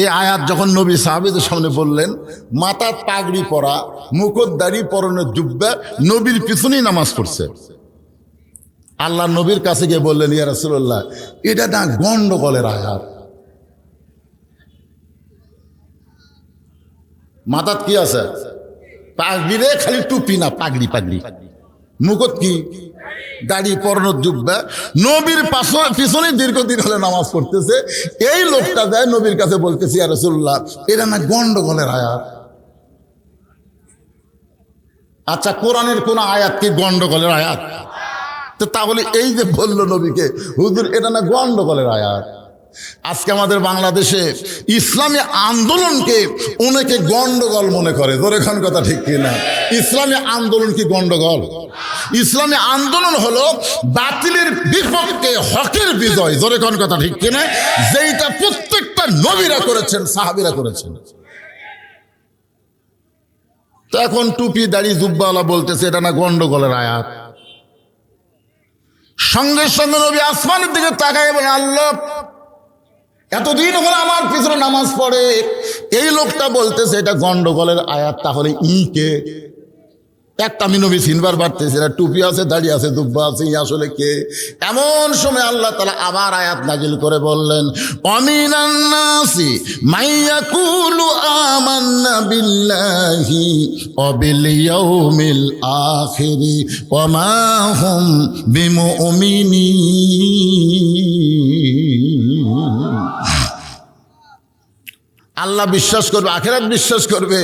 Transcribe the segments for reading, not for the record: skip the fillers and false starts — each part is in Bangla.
এই আয়াত যখন নবী সাহাবীদের সামনে বললেন, মাথার পাগড়ি পরা, মুখোশধারী, পরনের জুব্বা, নবীর পিছনেই নামাজ পড়ছে। আল্লাহ নবীর কাছে গিয়ে বললেন, ইয়া রাসূলুল্লাহ, এটা না গন্ডগোলের আয়াত। মাথাত কি আছে? পাগড়ি রে, খালি টুপি না, পাগড়ি পাগড়ি। মুখত কি? দাড়ি, পরনের জুব্বা। নবীর পিছনে দীর্ঘদিন হলে নামাজ পড়তেছে। এই লোকটা যায় নবীর কাছে বলতেছে, ইয়া রাসূলুল্লাহ, এটা না গন্ডগোলের আয়াত। আচ্ছা, কোরআনের কোন আয়াত কি গন্ডগোলের আয়াত? তো তাহলে এই যে বললো নবীকে, হুজুর এটা না গন্ডগোলের আয়াত। আজকে আমাদের বাংলাদেশে ইসলামী আন্দোলনকে অনেকে গন্ডগোল মনে করে। জোরে খান কথা ঠিক কিনা? ইসলামী আন্দোলন কি গন্ডগোল? ইসলামী আন্দোলন হলো বাতিলের বিপক্ষে হকের বিজয়। জোরে খান কথা ঠিক কিনা? যেটা প্রত্যেকটা নবীরা করেছেন, সাহাবীরা করেছেন। তো এখন টুপি, দাড়ি, জুব্বাওয়ালা বলতেছে এটা না গন্ডগোলের আয়াত। সঙ্গে সঙ্গে নবী আসমানের দিকে তাকায় বলে, আল্লাহ, এতদিন হলো আমার পিছনে নামাজ পড়ে, এই লোকটা বলতেছে এটা গন্ডগোলের আয়াত, তাহলে কে? একটা আমি নবী চিনবার পারতেছি না, টুপি আছে, দাড়ি আছে, জুব্বা আছে, ই আসলে কে? এমন সময় আল্লাহ তাআলা আবার আয়াত নাজিল করে বললেন, অমিনান নাসি মাইয়াকুলু আমান্না বিল্লাহি ওয়া বিল ইয়াউমিল আখিরি ওয়া মা হুম বিমুমিনিন। আল্লাহ বিশ্বাস করবে, আখিরাত বিশ্বাস করবে,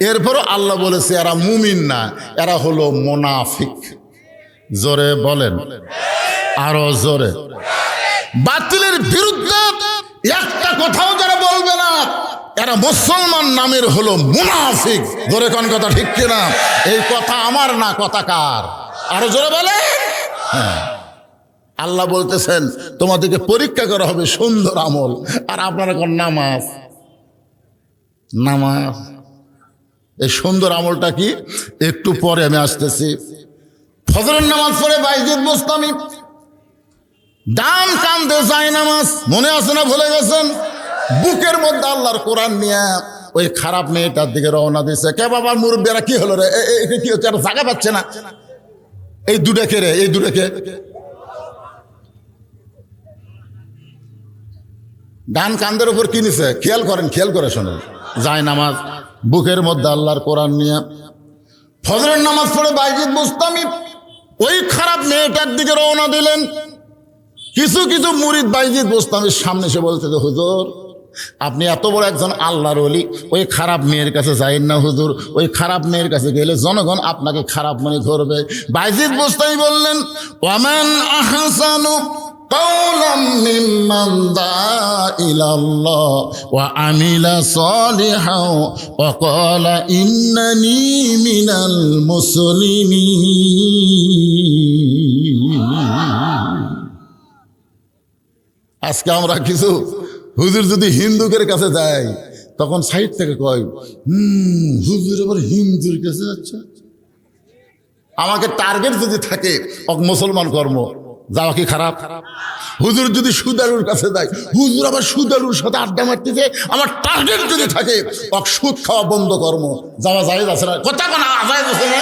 এরপরও আল্লাহ বলেছে এরা মুমিন না, এরা হলো মুনাফিক। জোরে বলেন, আরো জোরে। বাতিলের বিরুদ্ধে একটা কথাও যারা বলবে না, এরা মুসলমান নামের হলো মুনাফিক। জোরে কোন কথা ঠিক কিনা? এই কথা আমার না, কথা কার? আরো জোরে বলেন। হ্যাঁ, আল্লাহ বলতেছেন তোমাদেরকে পরীক্ষা করা হবে সুন্দর আমল, আর আপনারা কোন নামাজ। নামাজ, এই সুন্দর আমলটা কি একটু পরে আমি আসতেছি। ফজরের নামাজ পড়ে বাইজিদ বুস্তামি ডান কান্দে যায় নামাজ, মনে আছে না ভুলে গেছেন? বুকের মধ্যে আল্লাহর কোরআন নিয়ে ওই খারাপ মেয়েটার দিকে রওনা দিয়েছে। কে বাবা, মুরব্বীরা কি হলো রে? কি হচ্ছে? আর জায়গা পাচ্ছে না। এই দুটাকে রে, এই দুটাকে ডান কান্দের উপর কি নিছে? খেয়াল করেন, খেয়াল করে শোনেন। যায় নামাজ, বুকের মধ্যে আল্লাহর কোরআন নিয়ে ফজরের নামাজ পড়ে বাইজিদ বুস্তামি ওই খারাপ মেয়েটার দিকে রওনা দিলেন। কিছু কিছু মুরিদ বাইজিদ বুস্তামির সামনে এসে বলছে যে, হুজুর, আপনি এত বড় একজন আল্লাহর ওলি, ওই খারাপ মেয়ের কাছে যাইন না হুজুর। ওই খারাপ মেয়ের কাছে গেলে জনগণ আপনাকে খারাপ মনে করবে। বাইজিদ বুস্তামি বললেন, ওয়ামান আহসানু قولا ممن دعا إلى الله وعمل صالحا وقال إنني من المسلمين। আজকে আমরা কিছু হুজুর যদি হিন্দুদের কাছে যাই, তখন সাইড থেকে কয়, হুজুর আবার হিন্দুর কাছে যাচ্ছে। আমাকে টার্গেট যদি থাকে মুসলমান কর্ম, যাওয়া কি খারাপ? হুজুর যদি সুদারুর কাছে যায়, হুজুর আবার সুদারুর সাথে আড্ডা মারতেছে, আমার টার্গেট যদি থাকে সুদ খাওয়া বন্ধ কর্ম, যাওয়া যায় আছে না? কথা কোন আজায় আছে না?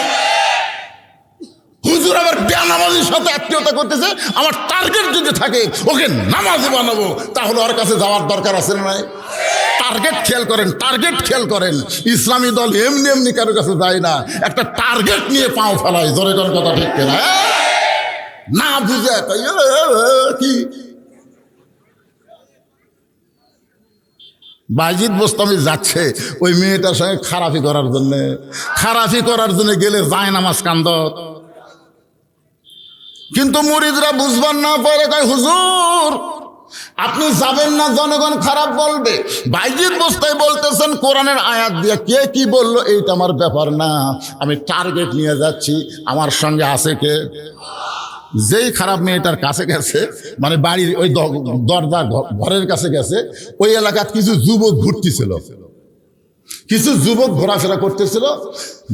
হুজুর আবার বেনামাজির সাথে আত্মীয়তা করতেছে, আমার টার্গেট যদি থাকে ওকে নামাজি বানাবো, তাহলে ওর কাছে যাওয়ার দরকার আছে না? টার্গেট খেয়াল করেন, টার্গেট খেয়াল করেন। ইসলামী দল এমনি এমনি কারোর কাছে যায় না, একটা টার্গেট নিয়ে পাও ফেলায়। জোরে কোন কথা ঠিক কিনা? না বুঝে কি বাইজিদ বুস্তামি যাচ্ছে ওই মেয়েটার সঙ্গে খারাপি করার জন্য। খারাপি করার জন্য গেলে যায় নামাজ কান্দ। কিন্তু মুরিদরা বুঝবার না পারে, কয় হুজুর আপনি যাবেন না, জনগণ খারাপ বলবে। বাইজিদ বুস্তামি বলতেছেন কোরআনের আয়াত দিয়ে, কে কি বললো এইটা আমার ব্যাপার না, আমি টার্গেট নিয়ে যাচ্ছি। আমার সঙ্গে আছে কে? যেই খারাপ মেয়েটার কাছে গেছে, মানে বাড়ির ওই দরজা ঘরের কাছে গেছে, ওই এলাকার কিছু যুবক ঘুরতেছিল, কিছু যুবক ঘোরাফেরা করতেছিল।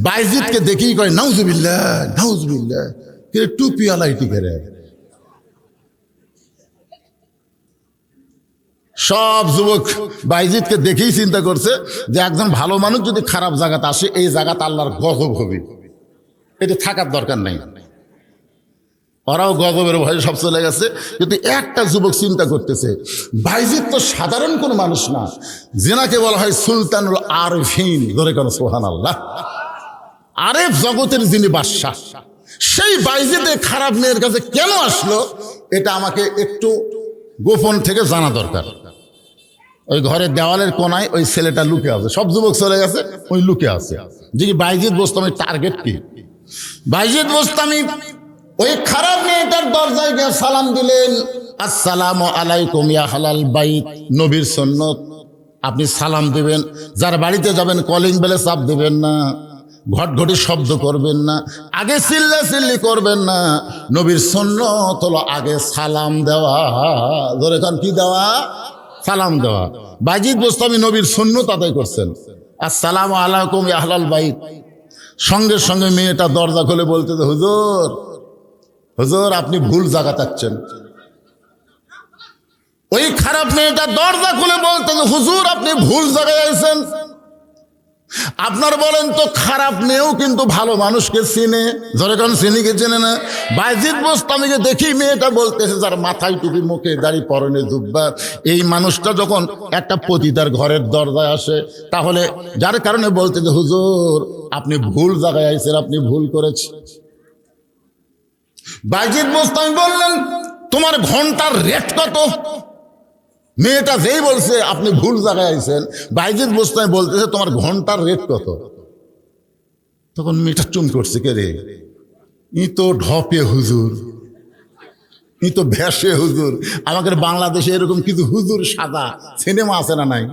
বাইজিদকে দেখেই কয়, নাউজুবিল্লাহ নাউজুবিল্লাহ, কে টুপিওয়ালা এটি করে। সব যুবক বাইজিদকে দেখেই চিন্তা করছে যে একজন ভালো মানুষ যদি খারাপ জায়গাতে আসে এই জায়গাতে আল্লাহর গজব হবে, এটা থাকার দরকার নাই। ওরাও গজবের ভয়ে সব চলে গেছে। কিন্তু একটা যুবক চিন্তা করতেছে, বাইজিদ তো সাধারণ কোনো মানুষ না, যেনাকে বলা হয় সুলতানুল আরিফিন, ধরে কেন সুবহানাল্লাহ, আরেফ জগতের যিনি বাদশাহ, সেই বাইজিদে খারাপ মেয়ের কাছে কেন আসলো, এটা আমাকে একটু গোপন থেকে জানা দরকার। ওই ঘরের দেওয়ালের কোনায় ওই ছেলেটা লুকে আছে, সব যুবক চলে গেছে, ওই লুকে আছে। যে বাইজিদ বোস্তামির টার্গেট কি? বাইজিদ বোস্তামি ওই খারাপ মেয়েটার দরজায় গিয়ে সালাম দিলেন, আসসালামু আলাইকুম ইয়া হালাল বাইত, নবীর সুন্নত, আপনি সালাম দিবেন, যার বাড়িতে যাবেন কলিং বেলে চাপ দিবেন না, ঘটঘটি শব্দ করবেন না, আগে চিল্লাচিল্লি করবেন না। নবীর সুন্নত হলো আগে সালাম দেওয়া। ধরে খান কি দেওয়া? সালাম দেওয়া। বাইজিদ বোস্তামি নবীর সুন্নত আদায় করছেন, আসসালামু আলাইকুম ইয়া আহলাল বাইত। সঙ্গে সঙ্গে মেয়েটা দরজা খুলে বলতে, হুজুর হুজুর আপনি ভুল জায়গা চাচ্ছেন। ওই খারাপ মেয়েটা দরজা খুলে বলতে, হুজুর আপনি ভুল জায়গায় আছেন। আপনার বলেন তো খারাপ মেয়েও কিন্তু ভালো মানুষকে চিনে, ধরে কারণ চিনিকে চেনে না। বাইজিদ বোস্তামিকে দেখি মেয়েটা বলতেছে, যার মাথায় টুপি, মুখে দাড়ি, পরনে জুব্বা, এই মানুষটা যখন একটা পতিতার ঘরের দরজায় আসে, তাহলে যার কারণে বলতে যে হুজুর আপনি ভুল জায়গায় আইছেন, আপনি ভুল করেছেন। বাইজিদ বোস্তামি বললেন, তোমার ঘন্টার রেট কত? মেয়েটা যেই বলছে আপনি ভুল জায়গায় আইছেন, বাইজিদ বোস্তামি বলতেছে তোমার ঘন্টার রেট কত? তখন মেয়েটা চুম করছে, কে রে? ই তো ঢপে হুজুর, ই তো ভেসে হুজুর। আমাদের বাংলাদেশে এরকম কিছু হুজুর সাদা সিনেমা আছে না নাই?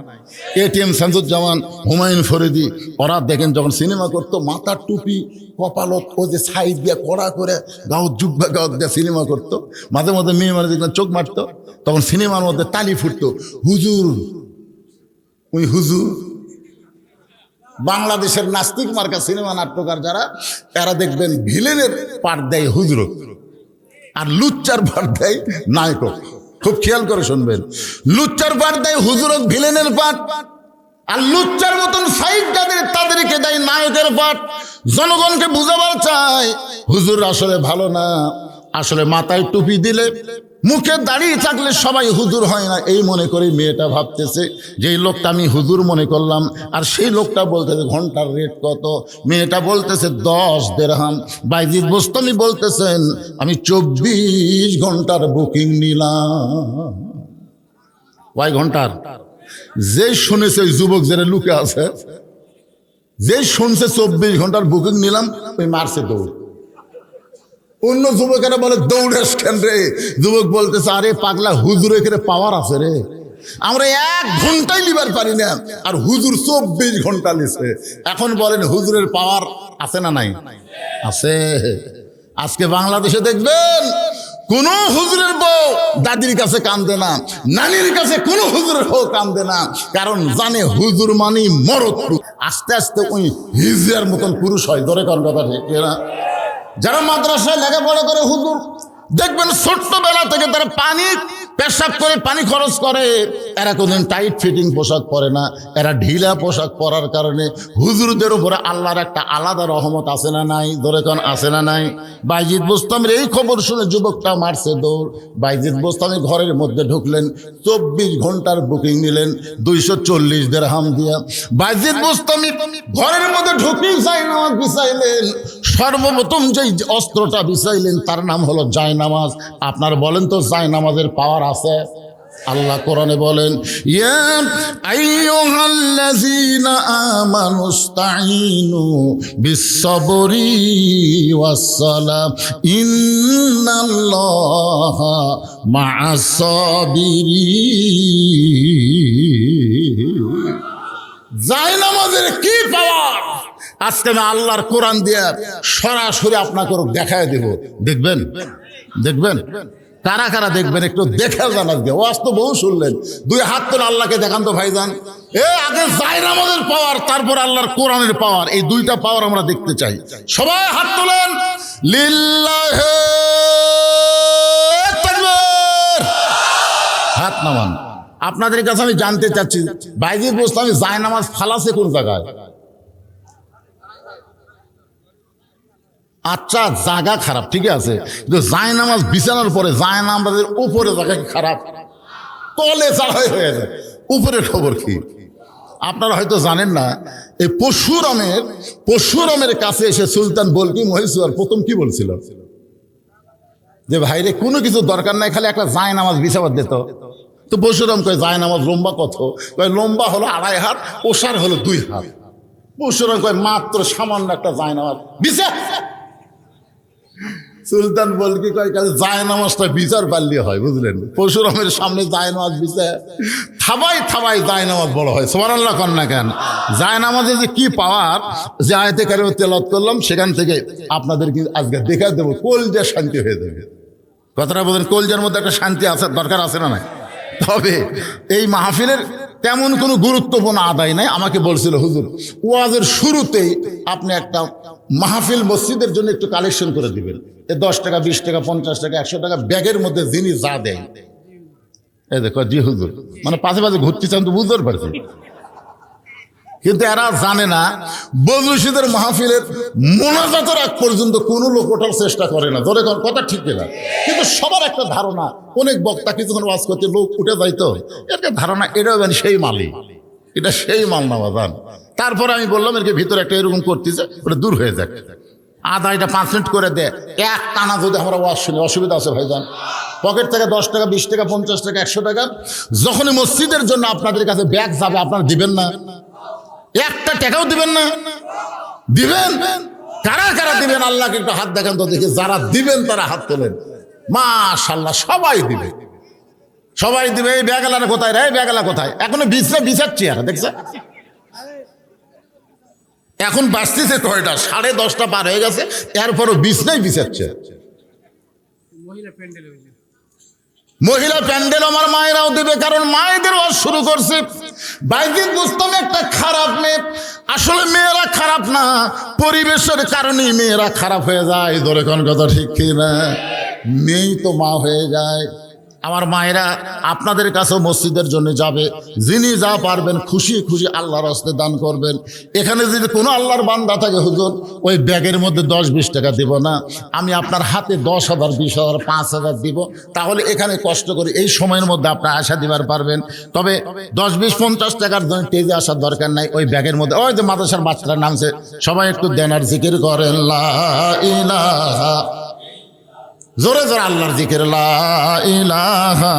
এটিএম শামসুজ্জামান, হুমায়ুন ফরিদি, ওরা দেখেন যখন সিনেমা করতো, মাথার টুপি, কপালত ও যে সাইড দিয়ে কড়া করে গাঁত জুব্বা গাঁত দিয়ে সিনেমা করতো, মাঝে মাঝে মেয়ে মানে দেখবেন চোখ মারতো, তখন সিনেমার মধ্যে তালি ফুটতো, হুজুর ওই হুজুর। বাংলাদেশের নাস্তিক মার্কা সিনেমা নাট্যকার যারা, এরা দেখবেন ভিলেনের পাঠ দেয় হুজুর, আর লুচ্চার পাঠ দেয় নায়ক। খুব খেয়াল করে শুনবেন, লুচ্চার পাঠ দেয় হুজুরক ভিলেনের পাঠ, আর লুচ্চার মতন সাইড যাদের তাদেরকে দেয় নায়কের পাঠ। জনগণকে বুঝাবার চায় হুজুর আসলে ভালো না, আসলে মাথায় টুপি দিলে, মুখে দাঁড়িয়ে থাকলে সবাই হুজুর হয় না, এই মনে করে মেয়েটা ভাবতেছে যে এই লোকটা আমি হুজুর মনে করলাম, আর সেই লোকটা বলতেছে ঘন্টার রেট কত? মেয়েটা বলতেছে 10 দিরহাম। বাইজিদ বোস্তামি বলতেছেন আমি 24 ঘন্টার বুকিং নিলাম। কয় ঘন্টার? যে শুনেছে ওই যুবক যারা লুকে আছে, যে শুনছে 24 ঘন্টার বুকিং নিলাম, ওই মারছে দৌড়। অন্য যুবকেরা বলে দৌড়াস কেন রে? যুবক বলতেছে আরে পাগলা, হুজুরের এখানে পাওয়ার আছে রে, আমরা 1 ঘন্টায় লিবার পারি না, আর হুজুর 24 ঘন্টা লিছে। এখন বলেন হুজুরের পাওয়ার আছে না নাই? আছে। আজকে বাংলাদেশে দেখবেন কোন হুজুরের বউ দাদির কাছে কান্দে না, নানির কাছে কোন হুজুরের বউ কান্দে না, কারণ জানে হুজুর মানি মরদ। আস্তে আস্তে ওই হিজড়ার মতন পুরুষ হয়। ধরে কোন কথা ঠিক না? যারা মাদ্রাসায় লেখাপড়া করে হুজুর, দেখবেন ছোট্টবেলা থেকে তারা পানি পেশাব করে, পানি খরচ করে, এরা কোনদিন টাইট ফিটিং পোশাক পরে না। এরা ঢিলা পোশাক পরার কারণে হুজুরদের উপরে আল্লাহর একটা আলাদা রহমত আছে না নাই? ধরে কোন আছে না নাই? বাইজিদ বোস্তামির এই খবর শুনে যুবকটা মারছে দৌড়। বাইজিদ বোস্তামি ঘরের মধ্যে ঢুকলেন, 24 ঘন্টার বুকিং নিলেন 240 দিরহাম দিয়া। বাইজিদ বোস্তামি ঘরের মধ্যে ঢুকেই জায়নামাজ বিছাইলেন। সর্বপ্রথম যেই অস্ত্রটা বিছাইলেন তার নাম হলো জায়নামাজ। আপনার বলেন তো জায়নামাজের পাওয়ার আছে? আল্লাহ কোরআনে বলেন, ইয়া আইয়ুহাল্লাযীনা আমানুস্তাঈনু বিস-সাবরি ওয়াস-সালাহ ইন্নাল্লাহা মা'আস-সাবিরিন। জায়নামাজের কি পাওয়ার! আজকে আমি আল্লাহর কোরআন দিয়ে সরাসরি আপনাকে দেখায় দেব। দেখবেন? দেখবেন? কারা কারা দেখবেন একটু দেখে জানাজ দিয়ে। ওয়াজ তো বহু শুনলেন, 2 হাত তুলে আল্লাহকে দেখান তো ভাইজান। আগে জায়নামাজের পাওয়ার, তারপর আল্লাহর কোরআনের পাওয়ার, এই 2টা পাওয়ার আমরা দেখতে চাই। সবাই হাত তোলেন। লিল্লাহি তাকবীর। হাত নামান। আপনাদের কাছে আমি জানতে চাচ্ছি, বাইজিদ বোস্তামি জায়নামাজ ফালাছে কোন জায়গায়? আচ্ছা, জায়গা খারাপ, ঠিক আছে, কিন্তু জায়নামাজ বিছানার পরে জায়নামাজের উপরে জায়গা খারাপ, তলে চাড়াই হয়ে যায়, উপরের খবর কি? আপনারা হয়তো জানেন না, এই পরশুরামের কাছে এসে সুলতান বলকি মহিষুয়ার প্রথম কি বলছিল? যে ভাইরে কোনো কিছু দরকার নাই, খালি একটা জায়নামাজ বিছাবার দিত। তো পরশুরাম কয় জায়নামাজ লম্বা কত? কয় লম্বা হলো 2.5 হাত, ওসার হলো 2 হাত। পরশুরাম কয় মাত্র সামান্য একটা জায়নামাজ বিছা। সুলতান বলকি কয় কাছে জায়নামাজটা বিচার পারলে হয়, বুঝলেন? পরশুরামের সামনে জায়নামাজ বিচার থাবাই জায়নামাজ বড় হয়। সুবহানাল্লাহ কন না কেন? জায়নামাজে যে কি পাওয়ার, যে আয়াতে কারিমে তেলাওয়াত করলাম সেখান থেকে আপনাদেরকে আজকে দেখা দেবো, কলজা শান্তি হয়ে যাবে। কথাটা বলেন, কলজার মধ্যে একটা শান্তি আছে, দরকার আছে না? নাই? তবে এই মাহফিলের তেমন কোনো গুরুত্বপূর্ণ আদায় নাই। আমাকে বলছিল হুজুর, ওয়াজের শুরুতেই আপনি একটা মাহফিল মসজিদের জন্য একটু কালেকশন করে দিবেন, 10 টাকা 20 টাকা 50 টাকা 100 টাকা ব্যাগের মধ্যে যিনি যা দেয়। এই দেখো, জি হুজুর, মানে পাশে ঘুরতে চান তো বুঝতে পারছি, কিন্তু এরা জানে না বজলুশীদের মাহফিলের মোনাজাতের আগ পর্যন্ত কোনো লোক ওঠার চেষ্টা করে না। ধরে কথা ঠিক না, কিন্তু সবার একটা ধারণা, অনেক বক্তা কিছুক্ষণ ওয়াজ করতে লোক উঠে যাইতো, একটা ধারণা এটাও সেই মালি, এটা সেই মাল না বাজান। তারপরে আমি বললাম এর ভিতরে একটা এরকম করতেছে, ওটা দূর হয়ে যাক, আধা এটা 5 মিনিট করে দেয়। এক টানা যদি আমরা ওয়াজ শুনি, অসুবিধা আছে ভাইজান? পকেট থেকে 10 টাকা 20 টাকা 50 টাকা 100 টাকা যখনই মসজিদের জন্য আপনাদের কাছে ব্যাগ যাবে, আপনারা দিবেন না? একটা টাকাও দিবেন না? দিবেন? কারা কারা দিবেন আল্লাহকে একটু হাত দেখান তো দেখি। যারা দিবেন তারা হাত তোলেন। মাশাআল্লাহ, সবাই দিবে, সবাই দিবে। এই ব্যাগেলারা কোথায় রে? ব্যাগেলা কোথায়? এখনো বিচাচ্ছি আর দেখছে, এখন বাঁচতেছে কয়টা? 10:30 পার হয়ে গেছে, এরপরও বিছনাই বিচাচ্ছে। মহিলা প্যান্ডেল আমার মায়েরাও দেবে, কারণ মায়েদের ওয়াজ শুরু করছে। বাইজিদ বোস্তামি একটা খারাপ মেয়ে। আসলে মেয়েরা খারাপ না, পরিবেশের কারণেই মেয়েরা খারাপ হয়ে যায়। ধরে কোন কথা ঠিক কি না? মেয়েই তো মা হয়ে যায়। আমার মায়েরা আপনাদের কাছেও মসজিদের জন্য যাবে, যিনি যা পারবেন খুশি খুশি আল্লাহর হস্তে দান করবেন। এখানে যদি কোনো আল্লাহর বান্দা থাকে, হুজুর ওই ব্যাগের মধ্যে 10-20 টাকা দিব না, আমি আপনার হাতে 10,000 20,000 5,000 দিব, তাহলে এখানে কষ্ট করে এই সময়ের মধ্যে আপনার আশা দিবার পারবেন। তবে 10 20 50 টাকার জন্য টেজে আসার দরকার নাই। ওই ব্যাগের মধ্যে ওই যে মাদ্রাসার বাচ্চারা নামছে, সবাই একটু দেন আর জিকির করেন, লা ইলাহা, জোরে জোরে আল্লাহর জিকির, লা ইলাহা।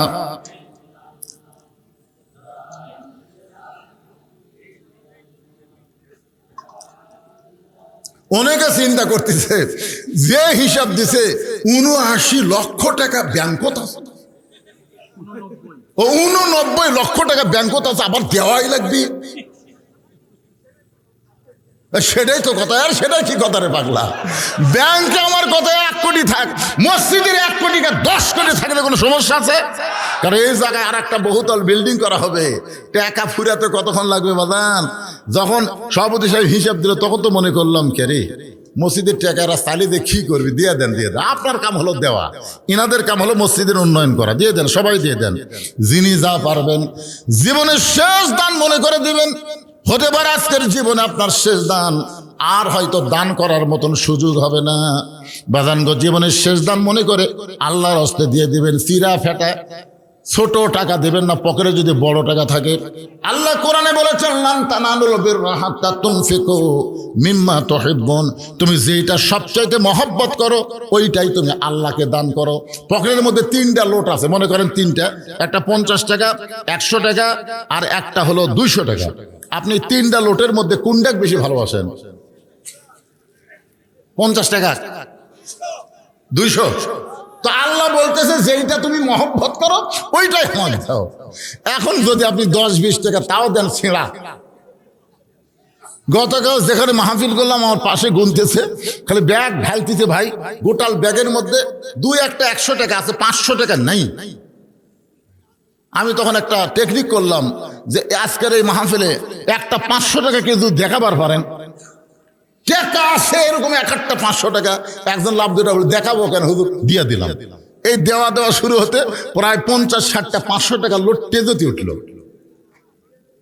অনেকে চিন্তা করতেছে, যে হিসাব দিছে 79 লক্ষ টাকা ব্যাংকত আছে, 89 লক্ষ টাকা ব্যাংকত আছে, আবার দেওয়াই লাগবে। সেটাই তো কথা। আর সেটাই কি কথা রে পাগলা? ব্যাংকে আমার কথা 1 কোটি থাক, মসজিদের 1 কোটি 10 কোটি থাকলে কোনো সমস্যা আছে? কারণ এই জায়গায় আর একটা বহুতল বিল্ডিং করা হবে, টাকা ফুরাতে কতক্ষণ লাগবে বাদান? যখন সভাপতি সাহেব হিসাব দিল তখন তো মনে করলাম, কে রে মসজিদের টাকারা চালিয়ে দিয়ে কি করবি? দিয়ে দেন। আপনার কাম হলো দেওয়া, ইনাদের কাম হলো মসজিদের উন্নয়ন করা। দিয়ে দেন, সবাই দিয়ে দেন। যিনি যা পারবেন জীবনের শেষ দান মনে করে দিবেন। হতে পারে আজকের জীবনে আপনার শেষ দান, আর হয়তো দান করার মতন সুযোগ হবে না। বাজানগো, জীবনের শেষ দান মনে করে আল্লাহর হস্তে দিয়ে দিবেন। চিরা ফেটা ছোট টাকা দিবেন না, পকেটে যদি বড় টাকা থাকে। আল্লাহ কোরআনে বলেছেন, লান তানালুল বিররা হাত্তা তুনফিকু মিম্মা তুহিব্বুন, তুমি যেটা সবচাইতে মহব্বত করো ওইটাই তুমি আল্লাহকে দান করো। পকেটের মধ্যে 3টা লোট আছে, মনে করেন 3টা, একটা 50 টাকা 100 টাকা আর একটা হলো 200 টাকা। আপনি 3টা লোটের মধ্যে কোনটাকে বেশি ভালোবাসেন? 50 টাকা 200? তো আল্লাহ বলতেছে যেইটা তুমি মহব্বত করো ওইটাই আমার দাও। এখন যদি আপনি 10-20 টাকা তাও দেন ছিঁড়া। গতকাল যেখানে মাহফিল করলাম, আমার পাশে গুনতেছে, খালি ব্যাগ ঢালতেছে ভাই, গোটাল ব্যাগের মধ্যে 2-1টা 100 টাকা আছে, 500 টাকা নাই। আমি তখন একটা টেকনিক করলাম যে আজকের এই মাহফিলে একটা 500 টাকা কেউ যদি দেখাবার পারেন, টাকা আছে এরকম 1-1টা 500 টাকা, একজন লাভ দুটা দেখাবো কেন হুজুর, দিয়ে দিলাম। এই দেওয়া দেওয়া শুরু হতে প্রায় 50-60টা 500 টাকা লোড টেজতে উঠলো।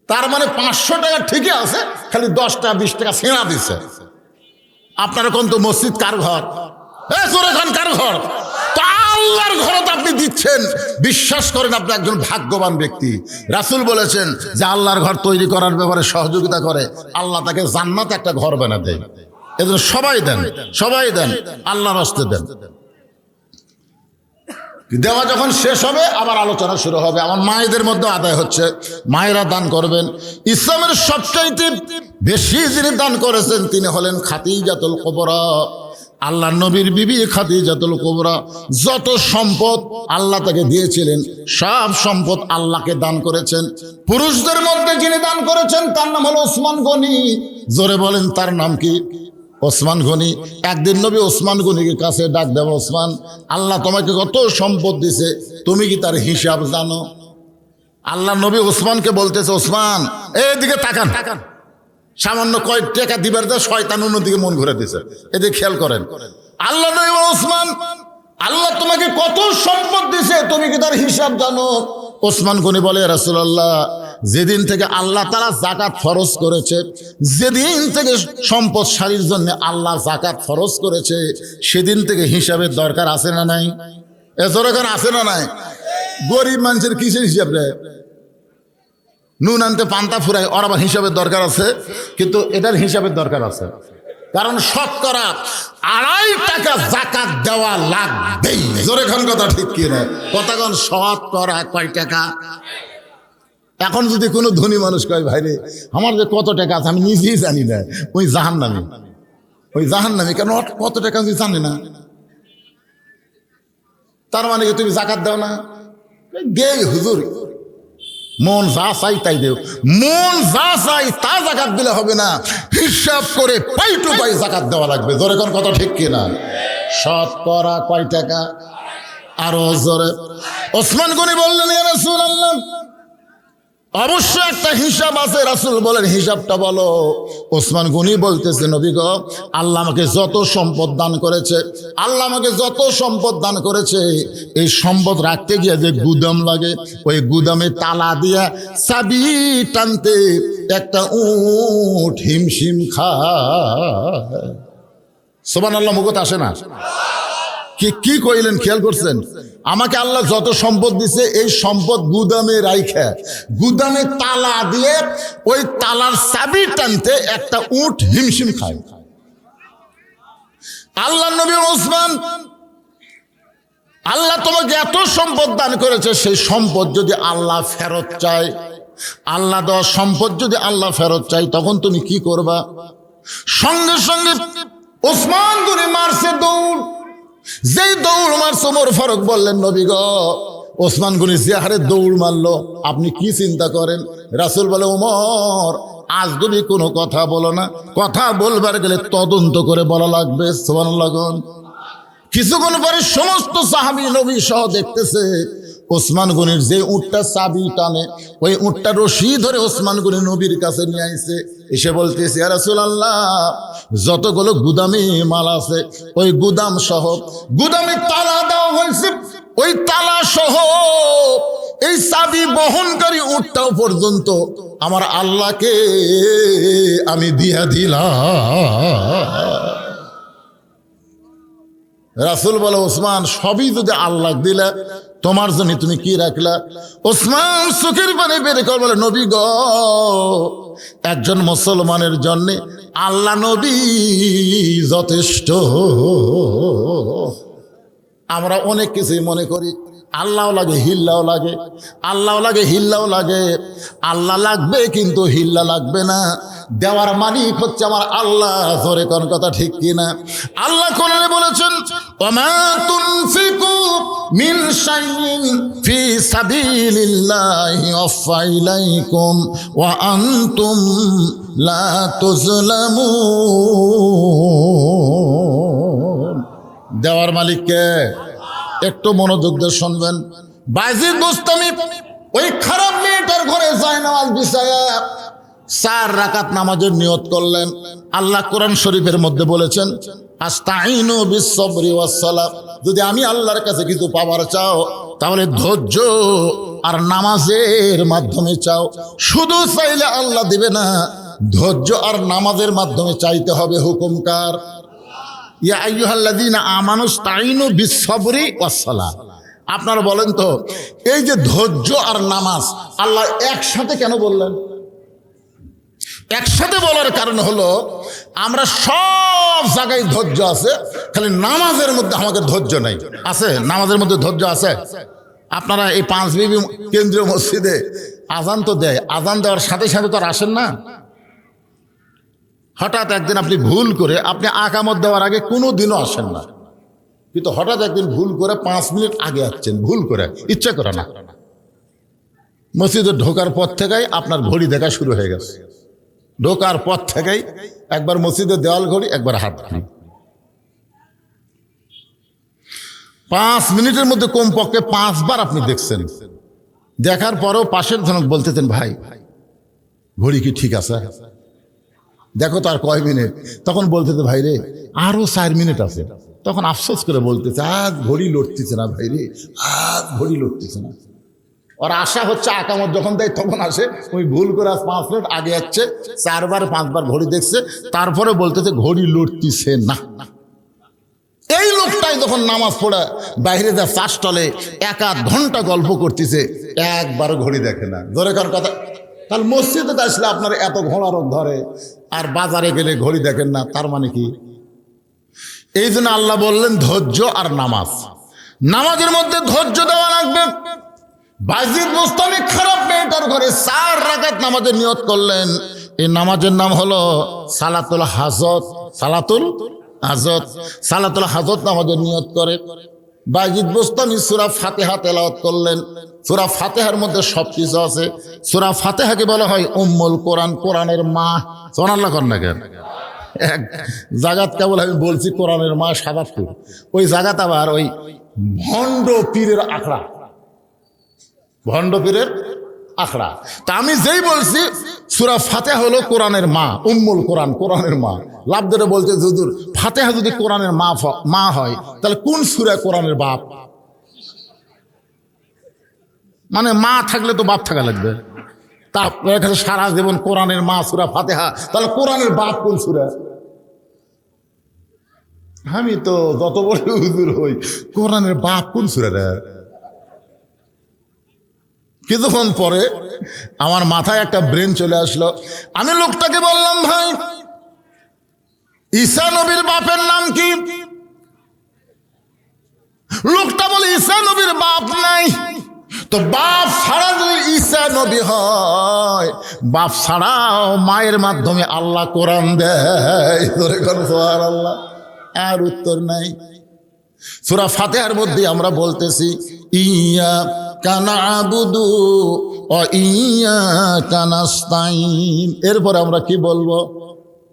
তার মানে 500 টাকা ঠিকই আছে, খালি 10 টাকা 20 টাকা ছেঁড়া দিচ্ছে। আপনারা কোন তো মসজিদ কার ঘর? কার ঘর? তা আল্লাহর ঘরে তো আপনি দিচ্ছেন। বিশ্বাস করেন আপনি একজন ভাগ্যবান ব্যক্তি। রাসূল বলেছেন যে আল্লাহর ঘর তৈরি করার ব্যাপারে সহযোগিতা করে, আল্লাহ তাকে জান্নাতে একটা ঘর বানিয়ে দেয়। এজন্য সবাই দেন, সবাই দেন, আল্লাহর রাস্তায় দেন। দেওয়া যখন শেষ হবে আবার আলোচনা শুরু হবে। আমার মায়েদের মধ্যে আদায় হচ্ছে, মায়েরা দান করবেন। ইসলামের সবচাইতে বেশি যিনি দান করেছেন তিনি হলেন খাদিজাতুল কুবরা, আল্লাহ নবীর বিবি খাদিজাতুল কুবরা। যত সম্পদ আল্লাহ তাকে দিয়েছিলেন সব সম্পদ আল্লাহকে দান করেছেন। পুরুষদের মধ্যে যিনি দান করেছেন তার নাম হলো ওসমান গনি। জোরে বলেন তার নাম কি? ওসমান গনি। একদিন নবী ওসমান গনিকে কাছে ডাক দেব, ওসমান, আল্লাহ তোমাকে কত সম্পদ দিছে, তুমি কি তার হিসাব জানো? আল্লাহ নবী ওসমানকে বলতেছে, ওসমান এদিকে তাকান, সামান্য কয়েক টাকা দিবার যা শয়তান অন্যদিকে মন ঘুরে দিছে, এদিকে খেয়াল করেন। আল্লাহ নবী ওসমান, আল্লাহ তোমাকে কত সম্পদ দিছে, তুমি কি তার হিসাব জানো? ওসমান গনি বলে, রাসূলুল্লাহ, যেদিন থেকে আল্লাহ তাআলা যাকাত ফরজ করেছে, যেদিন থেকে সম্পদশালীর জন্য আল্লাহ যাকাত ফরজ করেছে, সেদিন থেকে হিসাবের দরকার আছে না নাই? এজরকার আছে না নাই? গরিব মানুষের কিসের হিসাব রে? নুন আনতে পান্তা ফুরায়, ওর আবার হিসাবের দরকার আছে, কিন্তু এটার হিসাবের দরকার আছে। কারণ শতকরা 2.5 টাকা যাকাত দেওয়া লাগবেই। জোরে খান কথা ঠিক কি না? কতক্ষণ শতকরা কয় টাকা? এখন যদি কোনো ধনী মানুষ কয়, ভাই রে আমার যে কত টাকা আছে আমি নিজেই জানি না, ওই জাহান্নামী, ওই জাহান্নামী। কেন কত টাকা তুই জানি না? তার মানে কি তুমি যাকাত দাও না? দে হুজুর, মন যা চাই তাই দেও। মন যা চাই তা যাকাত দিলে হবে না, হিসাব করে পাই টু পাই যাকাত দেওয়া লাগবে। জোরে কোন কথা ঠিক কিনা? শতকরা কয় টাকা? আরো জোরে। ওসমান গনি বললেন, ইয়া রাসূলুল্লাহ, অবশ্যই একটা হিসাব আছে। রাসূল বলেন, হিসাবটা বলো। ওসমান গনি বলতেছে, নবী গো, আল্লাহ আমাকে যত সম্পদ দান করেছে, আল্লাহ আমাকে যত সম্পদ দান করেছে, এই সম্পদ রাখতে গিয়ে যে গুদাম লাগে, ওই গুদামে তালা দিয়া চাবি টানতে একটা উট হিমশিম খায়। সুবহানাল্লাহ, মুখত আসে না? কি কইলেন খেয়াল করছেন? আমাকে আল্লাহ যত সম্পদ দিছে, এই সম্পদ গুদামে রাইখা, গুদামে তালা দিয়ে ওই তালার চাবি টানতে একটা উট হিমশিম খায়। আল্লাহ নবী ওসমান, আল্লাহ তোমাকে এত সম্পদ দান করেছে, সেই সম্পদ যদি আল্লাহ ফেরত চায়, আল্লাহ দেওয়া সম্পদ যদি আল্লাহ ফেরত চাই, তখন তুমি কি করবা? সঙ্গে সঙ্গে ওসমান গনি মারছে দৌড়। যেই দৌড় মারছে, ওমর ফারুক বললেন, নবী গো, ওসমান গনি যে হারে দৌড় মারলো, আপনি কি চিন্তা করেন? রাসূল বলে, ওমর, আজ যদি কোনো কথা বলো না, কথা বলবার গেলে তদন্ত করে বলা লাগবে। সুবহানাল্লাহ। কিছুক্ষণ পরে সমস্ত সাহাবী নবী সহ দেখতেছে ওসমান গনির যে উটটা চাবি টানে, ওই উটটা রশি ধরে ওসমান গনি নবীর কাছে নিয়ে আইছে। এসে বলতেছে, ইয়া রাসূলুল্লাহ, যতগুলো গুদামে মাল আছে, ওই গুদাম সহ গুদামে তালা দেওয়া হয়েছে, ওই তালা সহ এই চাবি বহনকারী উটটাও পর্যন্ত আমার আল্লাহকে আমি দিয়া দিলাম। রাসূল বলে, ওসমান, সবই যদি আল্লাহ দিলা, তোমার জন্য তুমি কি রাখলা? ওসমান চোখের পানি বের করে বলে, নবী গো, একজন মুসলমানের জন্য আল্লাহ নবী যথেষ্ট। আমরা অনেক কিছুই মনে করি, আল্লাহ লাগে, হিল্লাও লাগে, আল্লাহ লাগে, হিল্লাও লাগে। আল্লাহ লাগবে কিন্তু হিল্লা লাগবে না। দেওয়ার মালিক হচ্ছে আমার আল্লাহ। জোরে কোন কথা ঠিক কিনা? আল্লাহ কোরআনে বলেছেন, ওমা তুনফিকু মিন শাইইন ফি সাবিলিল্লাহি ওয়াফা ইলাইকুম ওয়া আনতুম লা তুজলামুন। দেওয়ার মালিক কে? একটু মনোযোগ দিয়ে শুনবেন। বায়জিদ বুস্তামি ওই খারাপ মেয়েটার ঘরে যায় নামাজ বিছায়া 4 রাকাত নামাজের নিয়ত করলেন। আল্লাহ কোরআন শরীফের মধ্যে বলেছেন, আস্তাইনু বিস-সাবরি ওয়াস-সালাহ, যদি আমি আল্লাহর কাছে কিছু পাবার চাও তাহলে ধৈর্য আর নামাজের মাধ্যমে চাও। শুধু চাইলে আল্লাহ দিবে না, ধৈর্য আর নামাজের মাধ্যমে চাইতে হবে। হুকুম কার? ইয়া আইয়ুহাল্লাযীনা আমানু ইসতাঈনু বিস-সাবরি ওয়াস-সালাহ। আপনারা বলেন তো, এই যে ধৈর্য আর নামাজ আল্লাহ একসাথে কেন বললেন? একসাথে বলার কারণ হলো, আমরা সব জায়গায় ধৈর্য আছে, খালি নামাজের মধ্যে আমাদের ধৈর্য নাই। আছে? নামাজের মধ্যে ধৈর্য আছে? আপনারা এই পাঁচবিবি কেন্দ্রীয় মসজিদে আজান তো দেয়, আজান দেওয়ার সাথে সাথে তো আর আসেন না। হঠাৎ একদিন আপনি ভুল করে, আপনি আকামত দেওয়ার আগে কোনো দিনও আসেন না, কিন্তু হঠাৎ একদিন ভুল করে 5 মিনিট আগে আসছেন, ভুল করে, ইচ্ছা করে না। মসজিদে ঢোকার পর থেকেই আপনার ঘড়ি দেখা শুরু হয়ে গেছে। ঢোকার পর থেকেই একবার মসজিদের দেওয়াল ঘড়ি, একবার হাত ঘড়ি। 5 মিনিটের মধ্যে কমপক্ষে 5 বার আপনি দেখছেন। দেখার পরেও পাশের জনক বলতেছেন, ভাই ঘড়ি কি ঠিক আছে? দেখো তার কয় মিনিট। তখন বলতেছে, ভাই রে আরো 4 মিনিট আছে। তখন আফসোস করে বলতেছে, আজ ঘড়ি লড়তেছে না ভাই রে, আজ ঘড়ি লড়তেছে না। ওর আশা হচ্ছে আকামত যখন দেয় তখন আসে, ওই ভুল করে আজ 5 মিনিট আগে যাচ্ছে, 4 বার 5 বার ঘড়ি দেখছে, তারপরে বলতেছে ঘড়ি লড়তেছে না। এই লোকটাই যখন নামাজ পড়ে বাইরে যা চাষটলে 1-8 ঘন্টা গল্প করতেছে, একবারও ঘড়ি দেখে না। ধরে কার কথা? তাহলে মসজিদে আসলে আপনার এত ঘোড়ারোগ ধরে, আর বাজারে গেলে ঘড়ি দেখেন না, তার মানে কি? এই জন্য আল্লাহ বললেন ধৈর্য আর নামাজ। নামাজের মধ্যে ধৈর্য দেওয়া লাগবে। বাজিদ বুস্তামি খারাপ মেয়েটার ঘরে 4 রাকাত নামাজের নিয়ত করলেন। এই নামাজের নাম হলো সালাতুল হাজত। সালাতুল হাজত, সালাতুল হাজত নামাজের নিয়ত করে বাজিদ বুস্তামি সূরা ফাতিহা তেলাওয়াত করলেন। সূরা ফাতিহার মধ্যে সব কিছু আছে। সূরা ফাতিহাকে বলা হয় উম্মুল কোরআন, কোরআনের মা। সুবহানাল্লাহ কর না কেন? এক জায়গাত কেবল আমি বলছি কোরআনের মা সাদাতপুর, ওই জায়গাত আবার ওই ভণ্ড পীরের আখড়া, ভণ্ড পীরের আখড়া। তা আমি যেই বলছি সূরা ফাতিহা হলো কোরআনের মা, উম্মুল কোরআন, কোরআনের মা। লাভ ধরে বলতে, হুজুর ফাতিহা যদি কোরআনের মা হয় তাহলে কোন সূরা কোরআনের বাপ? মানে মা থাকলে তো বাপ থাকা লাগবে। তারপরে কাছে সারা জীবন কোরআনের মা সূরা ফাতিহা, তাহলে কোরআনের বাপ কোন সূরা? আমি তো যত বড় হুজুর হই, কোরআনের বাপ কোন সূরা রে? কিছুক্ষণ পরে আমার মাথায় একটা ব্রেন চলে আসলো। আমি লোকটাকে বললাম, ভাই ঈসা নবীর বাপের নাম কি? লোকটা বলে ঈসা নবীর বাপ নাই। তো বাপ ছাড়া যদি ঈসা নবী হয়, বাপ ছাড়াও মায়ের মাধ্যমে আল্লাহ কোরআন দেয়। ধরে কোন সুবহানাল্লাহ। আর উত্তর নাই। সূরা ফাতিহার মধ্যে আমরা বলতেছি ইয়্যাকা না'বুদু ওয়া ইয়্যাকা নাস্তাঈন। এরপর আমরা কি বলবো?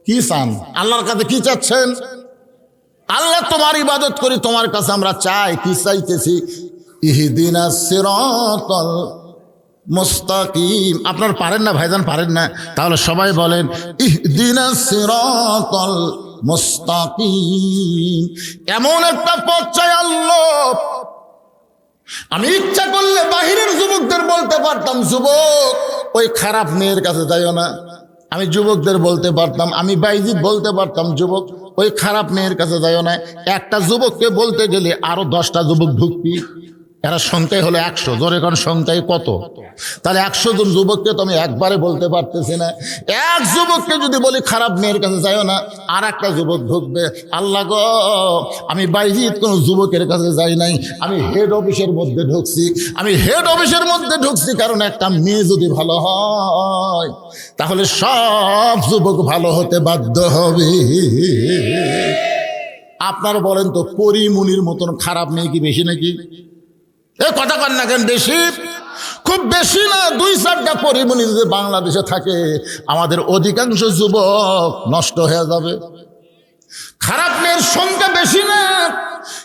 কি চান? আল্লাহর কাছে কি চাচ্ছেন? আল্লাহ তোমার ইবাদত করি, তোমার কাছে আমরা চাই। কি চাইতেছি? ইহদিনাস সিরাতাল মুস্তাকিম। আপনার পারেন না ভাইজান, পারেন না? তাহলে সবাই বলেন ইহদিনাস সিরাতাল মুস্তাকিম। এমন একটা পথ চাই আল্লাহ। আমি ইচ্ছা করলে বাহিরের যুবকদের বলতে পারতাম, যুবক ওই খারাপ মেয়ের কাছে যাইও না। আমি যুবকদের বলতে পারতাম, আমি বাইজিদ বলতে পারতাম, যুবক ওই খারাপ মেয়ের কাছে যাইও না। একটা যুবককে বলতে গেলে আরো 10টা যুবক ঢুকবি। এরা সংখ্যায় হলো 100। জোরে কোন সংখ্যায় কত? তাহলে 100 জন যুবককে তো আমি একবারে বলতে পারতেছি না। এক যুবককে যদি বলি খারাপ মেয়ের কাছে যাইও না, আর একটা যুবক ঢুকবে। আল্লাহ গো, আমি বাইজিদ কোনো যুবকের কাছে যাই নাই, আমি হেড অফিসের মধ্যে ঢুকছি। আমি হেড অফিসের মধ্যে ঢুকছি কারণ একটা মেয়ে যদি ভালো হয় তাহলে সব যুবক ভালো হতে বাধ্য হবে। আপনারা বলেন তো, পরিমুনির মতন খারাপ মেয়ে কি বেশি নাকি? এ কথা কন না কেন? বেশি? খুব বেশি না। 2-4টা পরিমণি যদি বাংলাদেশে থাকে, আমাদের অধিকাংশ যুবক নষ্ট হয়ে যাবে। খারাপ মেয়ের সংখ্যা বেশি না,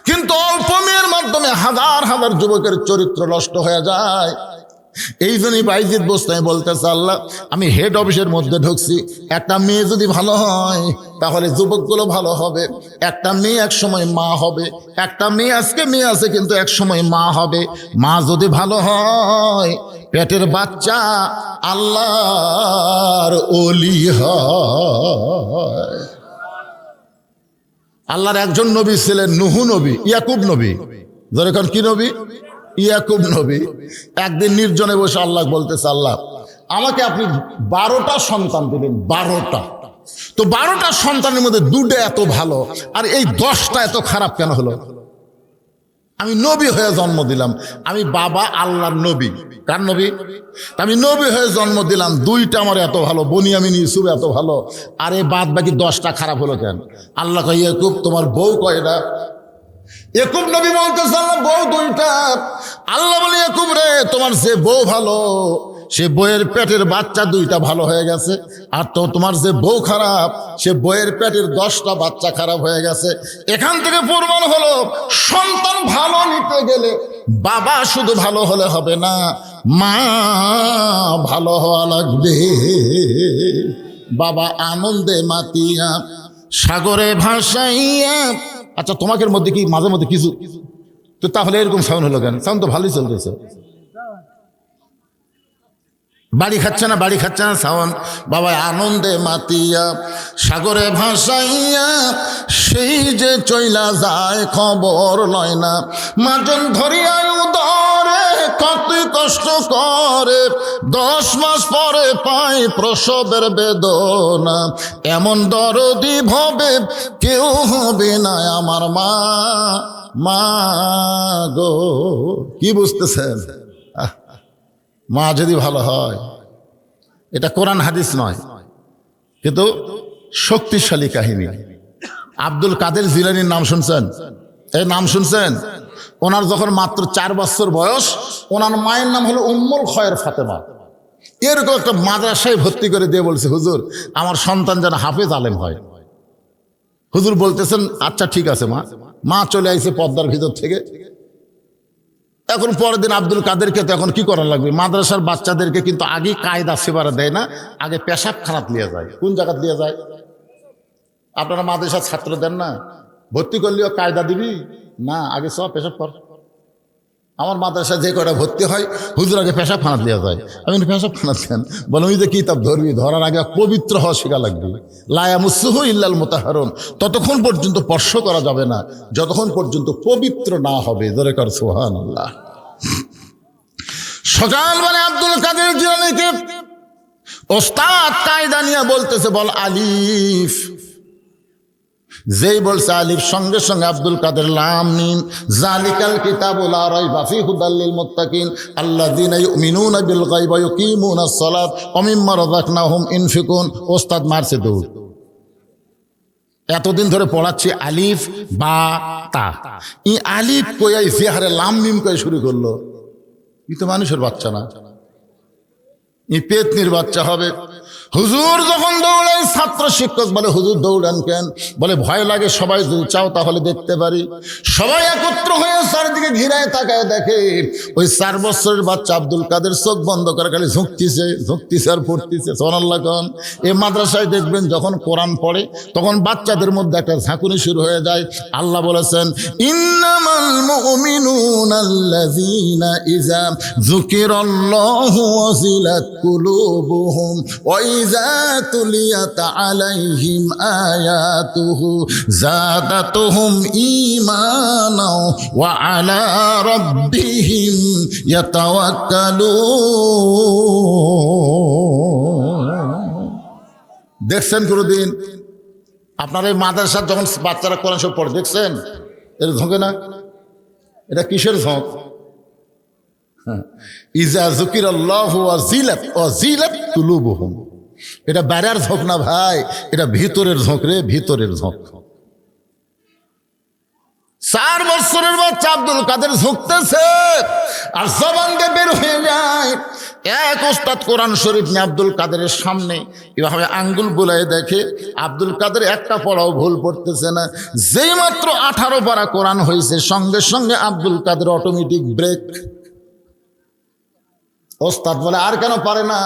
কিন্তু অল্প মেয়ের মাধ্যমে হাজার হাজার যুবকের চরিত্র নষ্ট হয়ে যায়। এই জন্যই বাইজিদ বোস্তামি বলতেছে, আল্লাহ আমি হেড অফিসের মধ্যে ঢুকছি, একটা মেয়ে যদি ভালো হয় তাহলে যুবকগুলো ভালো হবে, একটা মেয়ে এক সময় মা হবে, একটা মেয়ে আজকে মেয়ে আছে কিন্তু এক সময় মা হবে, মা যদি ভালো হয় পেটের বাচ্চা আল্লাহর ওলি হয়। আল্লাহর একজন নবী ছিলেন নুহু নবী, ইয়াকুব নবী। যেরকম কি নবী? ইয়াকুব নবী। একদিন নির্জনে বসে আল্লাহ বলতেছে, আল্লাহ আমাকে আপনি 12টা সন্তান দিলেন, 12টা, তো 12টা সন্তানের মধ্যে 2টা এত ভালো আর এই 10টা এত খারাপ কেন হলো? আমি নবী হয়ে জন্ম দিলাম, আমি বাবা আল্লাহর নবী, কার নবী? আমি নবী হয়ে জন্ম দিলাম, 2টা আমার এত ভালো, বনিয়ামিন ইউসুফ এত ভালো, আর এই বাদ বাকি 10টা খারাপ হলো কেন? আল্লাহ কয়, ইয়াকুব তোমার বউ কয়টা? ইয়াকুব নবী বলতেছে, আল্লাহ বউ 2টা। আল্লাহ বলে, ইয়াকুব রে তোমার যে বউ ভালো সে বউয়ের পেটের বাচ্চা 2টা ভালো হয়ে গেছে, আর তো তোমার যে বউ খারাপ সে বউয়ের পেটের 10টা বাচ্চা খারাপ হয়ে গেছে। এখান থেকে প্রমাণ হলো সন্তান ভালো নিতে গেলে বাবা শুধু ভালো হলে হবে না, মা ভালো হওয়া লাগবে। বাবা আনন্দে মাতিয়া সাগরে ভাসাইয়া। আচ্ছা তোমাদের মধ্যে কি মাঝে মধ্যে কিছু তো তাহলে এরকম সাউন্ড হলো কেন? সাউন্ড তো ভালোই চলতেছে। বাড়ি খাচ্ছে না, বাড়ি খাচ্ছে না সাউন্ড। বাবা আনন্দে মাতিয়া সাগরে ভাসাইয়া সেই যে চইলা যায় খবর লয় না, মাজন ধরিয়া উদরে কত কষ্ট করে 10 মাস পরে পায় প্রসবের বেদনা, এমন দরদি ভবে কেউ হবে না আমার মা, মা গো। কি বুঝতেছেন? মা যদি ভালো হয়, এটা কোরআন হাদিস নয় কিন্তু শক্তিশালী কাহিনী। আব্দুল কাদের জিলানীর নাম শুনছেন? এই নাম শুনছেন? ওনার যখন মাত্র 4 বছর বয়স, ওনার মায়ের নাম হলো উম্মুল খয়ের ফাতেমা। এরকম একটা মাদ্রাসায় ভর্তি করে দিয়ে বলছে, হুজুর আমার সন্তান যেন হাফেজ আলেম হয়। হুজুর বলতেছেন আচ্ছা ঠিক আছে মা। মা চলে আইছে পর্দার ভিতর থেকে। এখন পরের দিন আব্দুল কাদেরকে তো এখন কি করা লাগবে? মাদ্রাসার বাচ্চাদেরকে কিন্তু আগে কায়দা সেবারা দেয় না, আগে পেশাব খানাত নিয়ে যায়। কোন জায়গা দিয়ে যায়? আপনারা মাদ্রাসার ছাত্র দেন না, ভর্তি করলেও কায়দা দিবি না, আগে সব পেশাব কর। আমার মাদ্রাসা যে কটা ভর্তি হয় হুজুর আগে পেশাব খানাত নিয়ে যায়। আমি পেশাব খানাত দেন? বলে ওই যে কিতাব ধরবি, ধরার আগে পবিত্র হওয়া শেখা লাগবে। লায়ামুসুহু ইল্লাল মুতাহহারুন, ততক্ষণ পর্যন্ত স্পর্শ করা যাবে না যতক্ষণ পর্যন্ত পবিত্র না হবে। জোরে কর সুবহানাল্লাহ। সকালবেলা আব্দুল কাদের জিলানীকে ওস্তাদ কায়দা নিয়ে বলতেছে, বল আলিফ। যেই বলছে আলিফ, সঙ্গে সঙ্গে আব্দুল কাদের লাম মিম যালিকাল কিতাবু লা রাইবা ফীহি হুদাল লিল মুত্তাকিন আল্লাযীনা ইউমিনুনা বিল গায়বি ওয়া ইউকিমুনাস সালাত ওয়া মিম্মা রাযাকনাহুম ইনফিকুন। ওস্তাদ মারছে দৌড়। এতদিন ধরে পড়াচ্ছি আলিফ বা তা, ই আলিফ কই ফিহারে লাম মিম কই শুরু করলো? ই তো মানুষের বাচ্চা না, ই পেতনির বাচ্চা হবে। হুজুর যখন দৌড়াই, ছাত্র শিক্ষক বলে হুজুর দৌড়ান কেন? বলে ভয় লাগে, সবাই যদি চাও তাহলে দেখতে পারি। সবাই একত্র হয়ে চারিদিকে ঘিরায় তাকায় দেখে ওই 4 বছরের বাচ্চা আব্দুল কাদের চোখ বন্ধ করে খালি ঝুঁকতিছে ঝুঁকতিছে আর পড়তিছে। সুবহানাল্লাহ। কোন এই মাদ্রাসায় দেখবেন যখন কোরআন পড়ে তখন বাচ্চাদের মধ্যে একটা ঝাঁকুনি শুরু হয়ে যায়। আল্লাহ বলেছেন, ইন্নামাল মুমিনুনাল্লাযীনা ইযা যুকিরাল্লাহু ওয়াজিলাত কুলুবুহুম ওয়া ইযা তুলিয়াত আলাইহিম আয়াতুহু যাদাতুহুম ঈমানা ওয়া আলা রাব্বিহিম ইয়াতাওয়াক্কালুন। দেখছেন কোনদিন আপনার এই মাদ্রাসার যখন বাচ্চারা কোরআন শরীফ পড়ে দেখছেন? এর ঝোঁকে না? এটা কিসের ঝোঁক? ইযা যুকিরাল্লাহু ওয়াজিলাত কুলুবুহুম। এটা বাইরের ঝোঁক না ভাই, এটা ভিতরের ঝোঁক রে, ভিতরের ঝোঁক। 4 বছরের বাচ্চা আব্দুল কাদের ঝুঁকতেছে আর জবান দিয়ে বের হয়ে যায়। এক ওস্তাদ কোরআন শরীফ নিয়ে আব্দুল কাদেরের সামনে এভাবে আঙ্গুল বুলায় দেখে আব্দুল কাদের একটা পড়াও ভুল পড়তেছে না। যেই মাত্র 18 পারা কোরআন হয়েছে, সঙ্গে সঙ্গে আব্দুল কাদের অটোমেটিক ব্রেক। ওস্তাদ বলে আর কেন পারে না,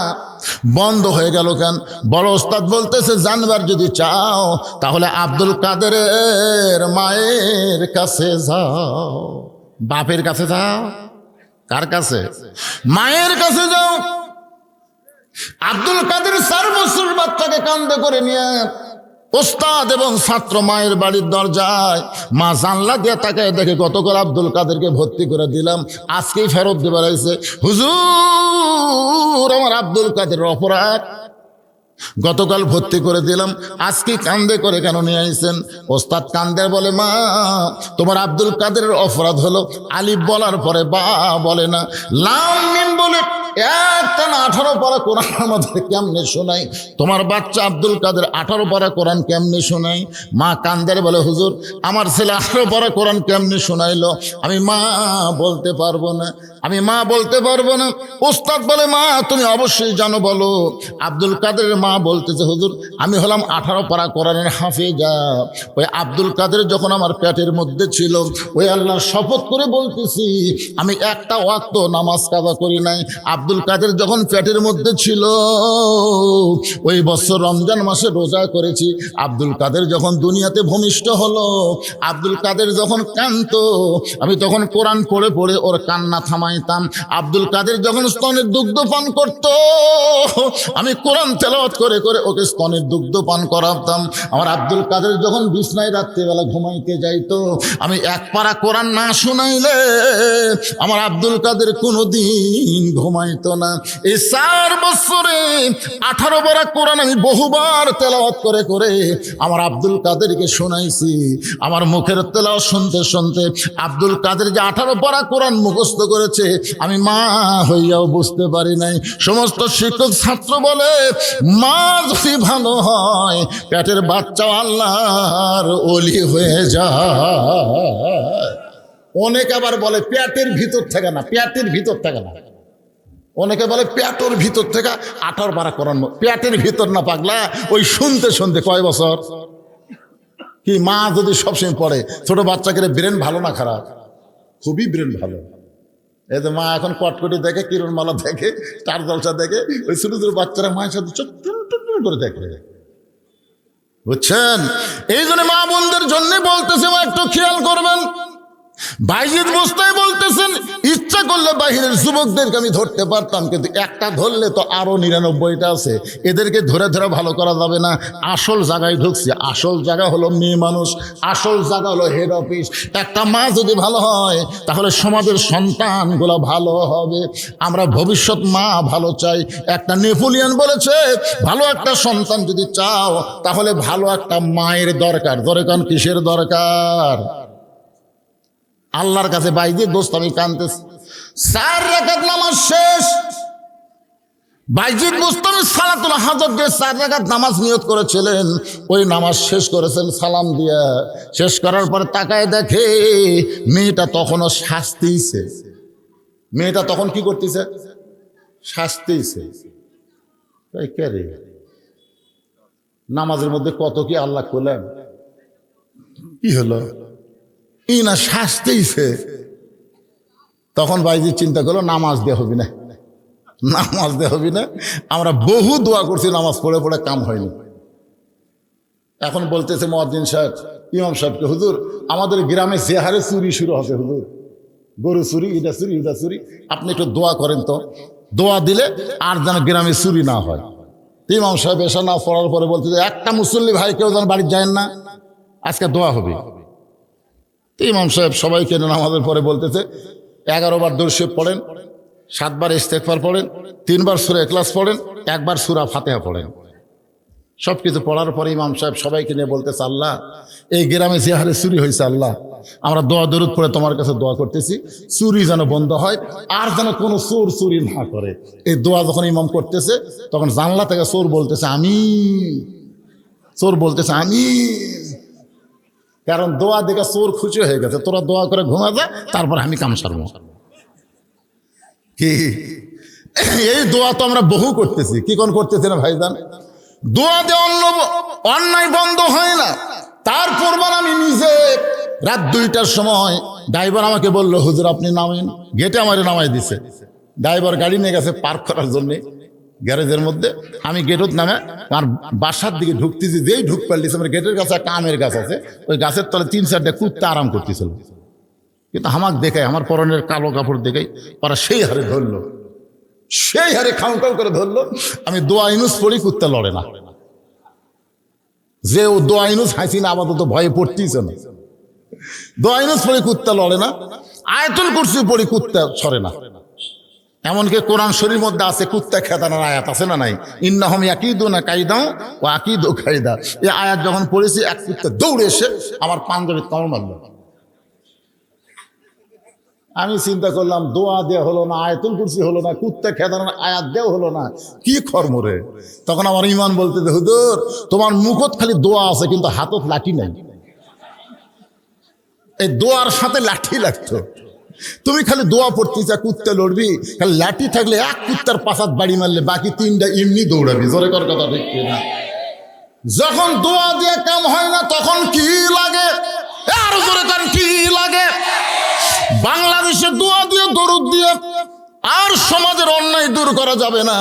বন্ধ হয়ে গেল কেন? বড় ওস্তাদ বলতেছে জানবার যদি চাও তাহলে আব্দুল কাদেরের মায়ের কাছে যাও। বাপের কাছে যাও? কার কাছে? মায়ের কাছে যাও। আব্দুল কাদের 4 বছর বাচ্চাকে কান্দে করে নিয়ে ওস্তাদ এবং ছাত্র মায়ের বাড়ির দরজায়, মা জানলা দিয়ে তাকায় দেখে গতকাল আব্দুল কাদেরকে ভর্তি করে দিলাম, আজকেই ফেরত দেবার আইছে। হুজুর আমার আব্দুল কাদের অপরাধ, গতকাল ভর্তি করে দিলাম, আজকে কান্দে করে কেন নিয়ে আইছেন? ওস্তাদ কান্দে বলে মা তোমার আব্দুল কাদেরের অপরাধ হলো আলিফ বলার পরে বা বলে না, লাম মিম বলে একটা না 18 পারা কোরআন আমাদের কেমনে শোনাই? তোমার বাচ্চা আব্দুল কাদের 18 পারা কোরআন কেমনে শোনাই? মা কান্দারে বলে হুজুর আমার ছেলে 18 পারা কোরআন কেমনে শোনাইলো? আমি মা বলতে পারবো না, আমি মা বলতে পারবো না। ওস্তাদ বলে মা তুমি অবশ্যই জানো, বলো। আব্দুল কাদেরের মা বলতেছে হুজুর আমি হলাম 18 পারা কোরআনের হাফেজা। ওই আব্দুল কাদের যখন আমার পেটের মধ্যে ছিল, ওই আল্লাহর শপথ করে বলতেছি আমি একটা ওয়াক্ত নামাজ কাজা করি নাই। আব্দুল কাদের যখন পেটের মধ্যে ছিল ওই বছর রমজান মাসে রোজা করেছি। আব্দুল কাদের যখন দুনিয়াতে ভূমিষ্ঠ হলো, আব্দুল কাদের যখন কাঁদতো আমি তখন কোরআন পড়ে পড়ে ওর কান্না থামাইতাম। আব্দুল কাদের যখন স্তনের দুগ্ধ পান করত আমি কোরআন তেলাওয়াত করে করে ওকে স্তনের দুগ্ধ পান করাতাম। আমার আব্দুল কাদের যখন বিছনায় রাত্রিবেলা ঘুমাইতে যাইতো আমি 1 পারা কোরআন না শুনাইলে আমার আব্দুল কাদের কোনোদিন ঘুমাইতো না। এই 4 বছরে 18 পারা কোরআন আমি বহুবার তেলাওয়াত করে করে আমার আব্দুল কাদেরকে শোনাইছি। আমার মুখের তেলাওয়াত শুনতে শুনতে আব্দুল কাদের যে 18 পারা কোরআন মুখস্থ করেছে আমি মা হইয়াও বুঝতে পারি নাই। সমস্ত শিক্ষক ছাত্র বলে মা যদি ভালো হয় পেটের বাচ্চাও আল্লাহর ওলি হয়ে যায়। অনেক আবার বলে পেটের ভিতর থেকে না, পেটের ভিতর থেকে না। অনেকে বলে পেটের ভিতর থেকে 18 পারা কোরআন, পেটের ভিতর না পাগলা, ওই শুনতে শুনতে কয় বছর কি মা যদি সবসময় পড়ে। ছোট বাচ্চাকে ব্রেন ভালো না খারাপ? খুবই ব্রেন ভালো। এই যে মা এখন কটকটি দেখে, কিরণমালা দেখে, স্টার জলসা দেখে, ওই ছোট ছোট বাচ্চারা মায়ের সাথে চুপ করে দেখে, বুঝছেন? এই জন্য মা বোনদের জন্য বলতেছে একটু খেয়াল করবেন। বাইজিদ বুস্তামি বলতেছেন ইচ্ছা করলে বাহিরের যুবকদেরকে আমি ধরতে পারতাম, কিন্তু একটা ধরলে তো আরো 99টা আছে, এদেরকে ধরে ধরে ভালো করা যাবে না। আসল জায়গায় ঢুকছি, আসল জায়গা হলো মেয়ে মানুষ, আসল জায়গা হলো হেড অফিস। একটা মা যদি ভালো হয় তাহলে সমাজের সন্তানগুলো ভালো হবে। আমরা ভবিষ্যৎ মা ভালো চাই। একটা নেপোলিয়ন বলেছে ভালো একটা সন্তান যদি চাও তাহলে ভালো একটা মায়ের দরকার। দরকার কিসের দরকার? আল্লাহর কাছে বাইজিদ বুস্তামি কাঁদতেছে। 4 রাকাত নামাজ শেষ, বাইজিদ বুস্তামি সালাতুল হাজত দিয়ে 4 রাকাত নামাজ নিয়ত করেছিলেন। ওই নামাজ শেষ করেছেন সালাম দিয়া। শেষ করার পরে তাকায় দেখে মেয়েটা তখনও শাস্তিছে। মেয়েটা তখন কি করতেছে? শাস্তিছে। কে রে? নামাজের মধ্যে কত কি আল্লাহ করলেন, কি হলো না শাস্তিছে। তখন বাইজি চিন্তা করলো নামাজ দিয়ে হবি না, নামাজ দিয়ে হবি না। আমরা বহু দোয়া করছি, নামাজ পড়ে পড়ে কাম হয়নি। এখন বলতেছে মুয়াজ্জিন সাহেব, ইমাম সাহেবকে, হুজুর আমাদের গ্রামে যে হারে চুরি শুরু হচ্ছে, হুজুর গরু চুরি, এটা চুরি, এটা চুরি, আপনি একটু দোয়া করেন তো। দোয়া দিলে আর যেন গ্রামে চুরি না হয়। ইমাম সাহেব এসে না পড়ার পরে বলতেছে একটা মুসল্লি ভাই কেউ যেন বাড়ি যায় না, আজকে দোয়া হবে। ইমাম সাহেব সবাইকে নামাজের পরে বলতেছে 11 বার দরুদ শরীফ পড়েন, 7 বার ইস্তেগফার পড়েন, 3 বার সূরা ইখলাস পড়েন, 1 বার সূরা ফাতিহা পড়েন। সব কিছু পড়ার পরে ইমাম সাহেব সবাইকে নিয়ে বলতেছে আল্লাহ এই গ্রামে যে হারে চুরি হয়েছে, আল্লাহ আমরা দোয়া দরুদ পড়ে তোমার কাছে দোয়া করতেছি চুরি যেন বন্ধ হয়, আর যেন কোনো চোর চুরি না করে। এই দোয়া যখন ইমাম করতেছে তখন জানলা থেকে চোর বলতেছে আমি, চোর বলতেছে আমি। কারণ দোয়া দেখে চোর খুশি হয়ে গেছে, তোরা দোয়া করে ঘুমা যা, তারপর আমি কাম সারবো। কি এই দোয়া তো আমরা বহু করতেছি, কি কোন করতেছি না ভাইজান? দোয়া দিয়ে অন্যায় বন্ধ হয় না। তারপর আমি নিজে রাত 2টার সময় ড্রাইভার আমাকে বললো হুজুর আপনি নামেন, গেটে আমারে নামাই দিছে। ড্রাইভার গাড়ি নিয়ে গেছে পার্ক করার জন্যে গ্যারেজের মধ্যে। আমি গেটত নামে আমার বাসার দিকে ঢুকতেছি, যেই ঢুক পারলিস আমার গেটের কাছে একটা আমের গাছ আছে, ওই গাছের তলে 3-4টা কুত্তা আরাম করতেছিল। কিন্তু আমাকে দেখাই, আমার পরনের কালো কাপড় দেখাই, ওরা সেই হারে ধরলো, সেই হারে খাও খাও করে ধরলো। আমি দোয়া ইনুস পড়ি, কুত্তা লড়ে না। যে ও দোয়া ইনুস হাসিনা আপাতত ভয়ে পড়তেইছে না, দোয়া ইনুস পড়ি কুত্তা লড়ে না, আয়াতুল কুরসি পড়ি কুত্তা ছড়ে না। এমনকি কোরআন শরীর মধ্যে আছে কুত্তা খেদানোর আয়াত, আছে না নাই? ইন্নাহুম ইয়াকিদুনা কাইদা ওয়া আকিদু কাইদা। এই আয়াত যখন পড়েছি, এক কুত্তা দৌড়ে এসে আমার পাঞ্জাবির কামড় মারল। আমি চিন্তা করলাম, দোয়া দেওয়া হলো না, আয়াতুল কুরসি হলো না, কুত্তা খেদানোর আয়াত দেওয়া হলো না, কি কর্ম রে? তখন আমার ইমান বলতে, হুজুর তোমার মুখত খালি দোয়া আছে কিন্তু হাতত লাঠি নাই। এই দোয়ার সাথে লাঠি লাগতো। তুমি খালি দোয়া পড়তে চা, কুত্তা লড়বি, খালি লাঠি থাকলে এক কুত্তার পাশাত বাড়ি মারলে বাকি 3টা এমনি দৌড়াবি। জোরে কর কথা, ঠিক না? যখন দোয়া দিয়ে কাম হয় না তখন কি লাগে? আর জোরে কর, কি লাগে? বাংলাদেশে দোয়া দিয়ে দরুদ দিয়ে আর সমাজের অন্যায় দূর করা যাবে না।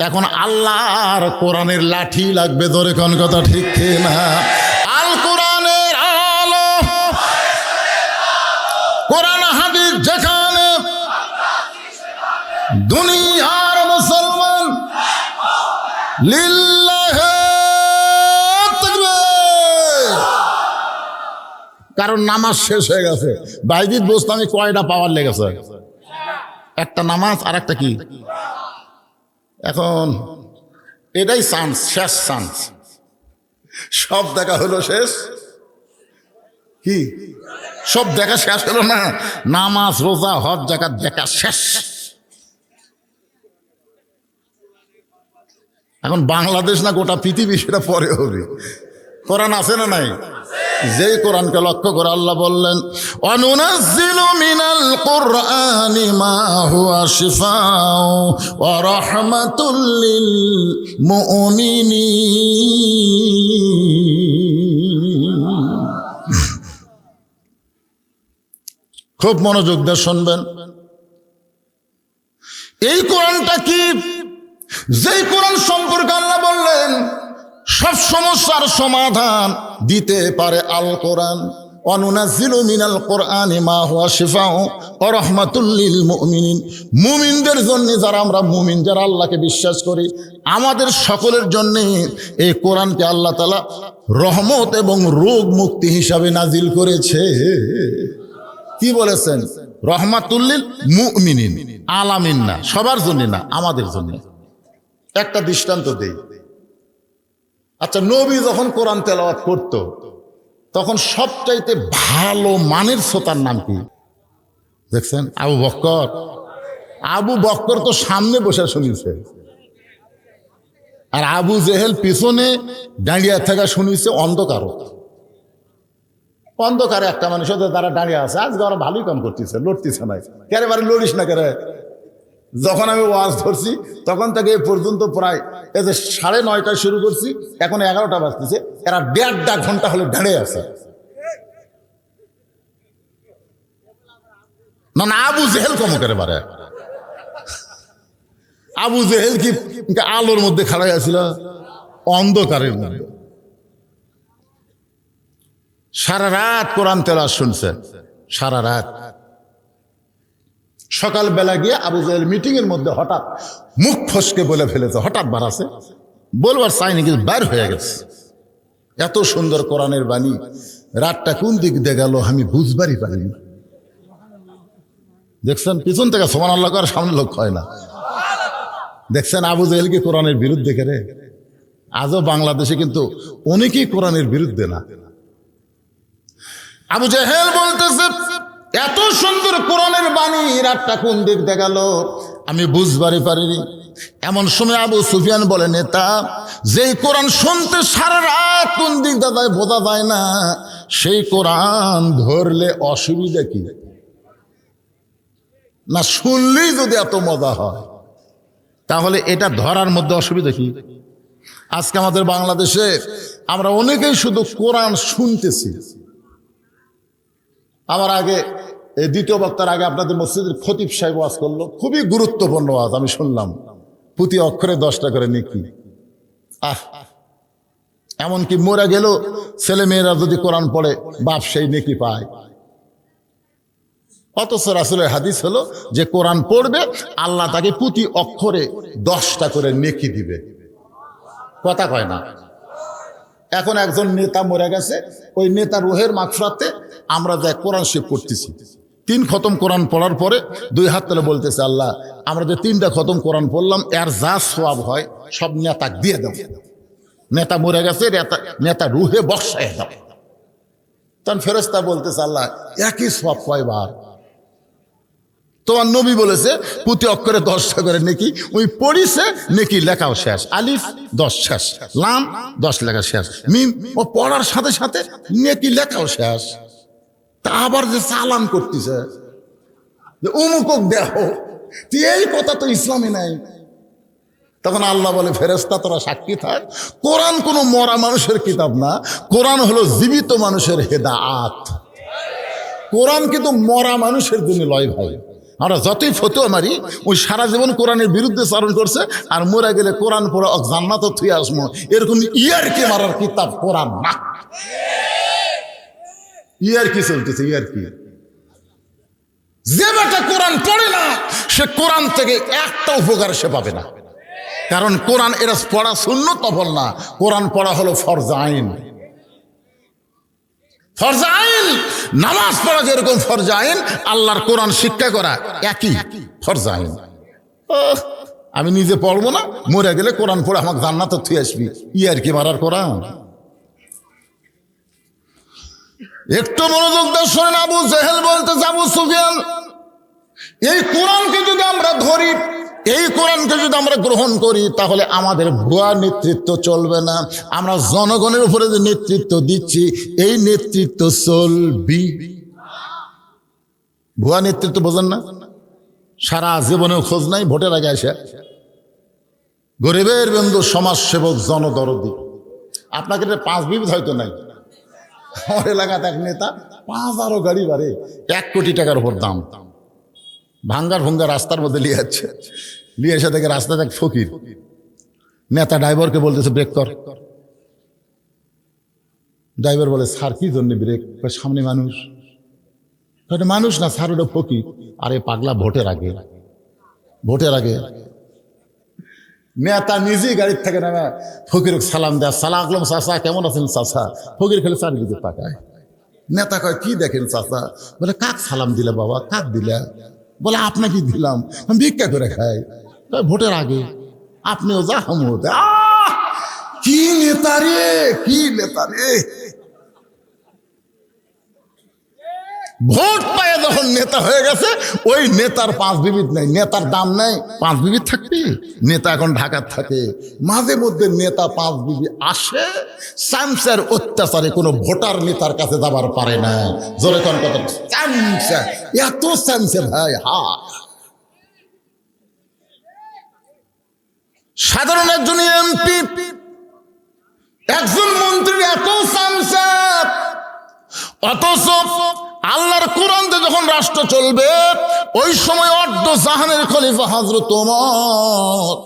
এখন আল্লাহর কোরআনের লাঠি লাগবে। জোরে কোন কথা, ঠিক না? আল কোরআনের আলো, কোরআন হাদিস যেখানে, দুনিয়ার মুসলমান লিল্লাহে তাকবীর। কারণ নামাজ শেষ হয়ে গেছে। বাইজিদ বোস্তামি কয়টা পাওয়ার লেগেছে? একটা নামাজ আর একটা কি? এখন এটাই চান্স, শেষ চান্স। সব দেখা হলো শেষ, কি সব দেখা শেষ হলো না? নামাজ, রোজা, হজ, যাকাত দেখা শেষ। এখন বাংলাদেশ না গোটা পৃথিবী সেটা পরে হবে। কোরআন আছে না নাই? যেই কোরআনকে লক্ষ্য করে আল্লাহ বললেন, অনুনাজ্জিলু মিনাল কুরআনি মা হুয়া শিফাউ ওয়া রাহমাতুল লিল মুমিনিন। খুব মনোযোগ দিয়ে শুনবেন। এই কোরআনটা কি? যেই কোরআন সম্পর্কে আল্লাহ বললেন সব সমস্যার সমাধান দিতে পারে আল কোরআন। অনুনাজ্জিলু মিনাল কুরআনি মা হুয়া শিফাউ ওয়া রাহমাতুল লিল মুমিনিন। মুমিনদের জন্য, যারা আমরা মুমিন, যারা আল্লাহকে বিশ্বাস করি, আমাদের সকলের জন্য এই কোরআনকে আল্লাহ তাআলা রহমত এবং রোগ মুক্তি হিসাবে নাজিল করেছে। কি বলেছেন? রহমাতুল লিল মুমিনিন, আলামিন না, সবার জন্য না, আমাদের জন্য। একটা দৃষ্টান্ত দেই। আচ্ছা, নবী যখন কোরআন তেলাওয়াত করত তখন সবচাইতে ভালো মানের শ্রোতার নাম কি দেখছেন? আবু বকর। আবু বকর তো সামনে বসে শুনিছে, আর আবু জেহেল পিছনে দাঁড়িয়ে থাকা শুনিছে অন্ধকার। অন্ধকারে একটা মানুষের তারা দাঁড়িয়ে আছে, আজকে ওরা ভালোই কাম করতেছে, লড়তেছে না। কেরে বারে লড়িস না কেরে? যখন আমি ওয়াজ ধরছি তখন থেকে এ পর্যন্ত প্রায় এই যে 9:30টায় শুরু করছি, এখন 11টা বাজতেছে, এরা 1.5 ঘন্টা হলে দাঁড়িয়ে আছে। না না, আবু জেহেল কম করে পারে? আবু জেহেল কি আলোর মধ্যে খাড়াই আছিল? অন্ধকারের মধ্যে সারা রাত কোরআন তেলাওয়াত শুনছে, সারা রাত। সকালবেলা গিয়ে আবু জেহেল মিটিং এর মধ্যে হঠাৎ মুখ ফসকে বলে ফেলেছে, হঠাৎ বাড়াছে, বলবার চাইনি কিন্তু বাইর হয়ে গেছে। এত সুন্দর কোরআনের বাণী, রাতটা কোন দিক দিয়ে গেল আমি বুঝবারই পারিনি। দেখছেন পিছন থেকে সুবহানাল্লাহ করে, সামনে লোক হয় না। দেখছেন আবু জেহেল কি কোরআনের বিরুদ্ধে করে? আজও বাংলাদেশে কিন্তু অনেকেই কোরআনের বিরুদ্ধে না। আবু জেহেল বলতেছে, এত সুন্দর কোরআনের বাণী, রাতটা কোন দিক দিয়ে গেল আমি বুঝবারই পারিনি। এমন সময় আবু সুফিয়ান বলে, নেতা, যেই কোরআন শুনতে সারা রাত কোন দিক দিয়ে বোঝা যায় না, সেই কোরআন ধরলে অসুবিধা কি? না শুনলেই যদি এত মজা হয়, তাহলে এটা ধরার মধ্যে অসুবিধা কি? আজকে আমাদের বাংলাদেশে আমরা অনেকেই শুধু কোরআন শুনতেছি। আমার আগে এই দ্বিতীয় বক্তার আগে আপনাদের মসজিদের খতিব সাহেব ওয়াজ করলো, খুবই গুরুত্বপূর্ণ ওয়াজ, আমি শুনলাম। প্রতি অক্ষরে 10টা করে নেকি। এমনকি মরে গেল ছেলে মেয়েরা যদি কোরআন পড়ে বাপ সেই নেকি পায়। অথচ রাসূলের হাদিস হলো যে কোরআন পড়বে আল্লাহ তাকে প্রতি অক্ষরে 10টা করে নেকি দিবে। কথা কয় না। এখন একজন নেতা মরে গেছে, ওই নেতা রুহের মাগফিরাতে আমরা যা কোরআন শরীফ পড়তেছি, 3 খতম কোরআন পড়ার পরে 2 হাত তুলে বলতেছে, আল্লাহ আমরা যে 3টা খতম কোরআন পড়লাম এর যা সওয়াব হয় সব নেতাকে দিয়ে দাও। নেতা মরে গেছে, নেতা রুহে বসায় দাও। তখন ফেরেশতা বলতেছে, আল্লাহ একই সওয়াব কয়বার? তোমার নবী বলেছে প্রতি অক্ষরে 10টা করে নেকি। ওই পড়িছে, নেকি লেখাও শেষ। আলিফ 10 শেষ, লাম 10 লেখা শেষ, মিম ও পড়ার সাথে সাথে নেকি লেখাও শেষ। তা আবার যে চালান করতেছে যে অমুকক দেখো, এই কথা তো ইসলামে নাই। তখন আল্লাহ বলে, ফেরেশতা তোরা সাক্ষী থাক, কোরআন কোনো মরা মানুষের কিতাব না, কোরআন হলো জীবিত মানুষের হেদায়াত। কোরআন কিন্তু মরা মানুষের জন্য লয় ভাই। আমরা যতই ফতোয়া মারি, ওই সারা জীবন কোরআনের বিরুদ্ধে চারণ করছে, আর মরে গেলে কোরআন পড়ে জান্নাত থুয়ে আসবো, এরকম ইয়ারকি মারার কিতাব কোরআন না। ইয়ারকি চলতেছে, ইয়ারকি। যে বেটা কোরআন পড়ে না সে কোরআন থেকে একটা উপকার সে পাবে না। কারণ কোরআন এরা পড়া সুন্নত নফল না, কোরআন পড়া হলো ফরজ আইন। ফরজ আইন, নামাজ পড়া যেরকম ফরজ আইন, আল্লাহর কোরআন শিক্ষা করা একই ফরজ আইন। আমি নিজে পড়বো না, মরে গেলে কোরআন পড়ে আমাকে জান্নাতে থুয়ে আসবি, ইয়ারকি মারার কোরআন। একটু মনোযোগ দিয়ে শোনেন। আবু জেহেল বলতেছে, আবু সুফিয়ান, এই কোরআনকে যদি আমরা ধরি, এই কোরআনকে যদি আমরা গ্রহণ করি, তাহলে আমাদের ভুয়া নেতৃত্ব চলবে না। আমরা জনগণের উপরে যে নেতৃত্ব দিচ্ছি, এই নেতৃত্ব চলবি। ভুয়া নেতৃত্ব বোঝেন না? সারা জীবনেও খোঁজ নাই, ভোটের আগে আসে গরিবের বন্ধু, সমাজসেবক, জনদরদি। আপনাকে 5 বিবিধ হয়তো নাই। আমার এলাকাতে এক নেতা 5 গাড়ি বাড়ে, 1 কোটি টাকার উপর দাম, ভাঙ্গার ভঙ্গার রাস্তার মধ্যে নিয়ে যাচ্ছে। নিয়ে এসে থেকে রাস্তাতে এক ফকির নেতা ড্রাইভারকে বলতেছে ব্রেক কর। ড্রাইভার বলে, স্যার কি জন্য ব্রেক? সামনে মানুষ। মানুষ না স্যার, ওটা ফকির। আরে পাগলা, ভোটের আগে, ভোটের আগে। নেতা নিজেই গাড়ির থেকে নামে ফকির সালাম দেয়, সালাম আলাইকুম চাচা, কেমন আছেন চাচা? ফকির খেলে চারিদিকে তাকায়। নেতা কয়, কি দেখেন চাচা? বলে, কাক সালাম দিলে বাবা? কাক দিলে? বলে, আপনাকে দিলাম, আমি ভিক্ষা করে খাই। ভোটের আগে আপনিও যা, আমিও যা। কি নেতা রে, কি নেতা রে! ভোট পায় যখন নেতা হয়ে গেছে, ওই নেতার 5 বিবিধ নাই, নেতার দাম নাই। 5 বিবিধ থাকবে? নেতা এখন ঢাকার থাকে, মাঝে মধ্যে নেতা 5 বিবি আসে। স্যামসার অত্যাচারে কোনো ভোটার নেতার কাছে যাবার পারে না। জোরে কোন কথা, স্যামসা, এত স্যামসা ভাই। সাধারণ একজন এমপি, একজন মন্ত্রী এত স্যামসা, অথচ আল্লাহর কোরআন দিয়ে যখন রাষ্ট্র চলবে, ওই সময় অর্ধ জাহানের খলিফা হযরত ওমর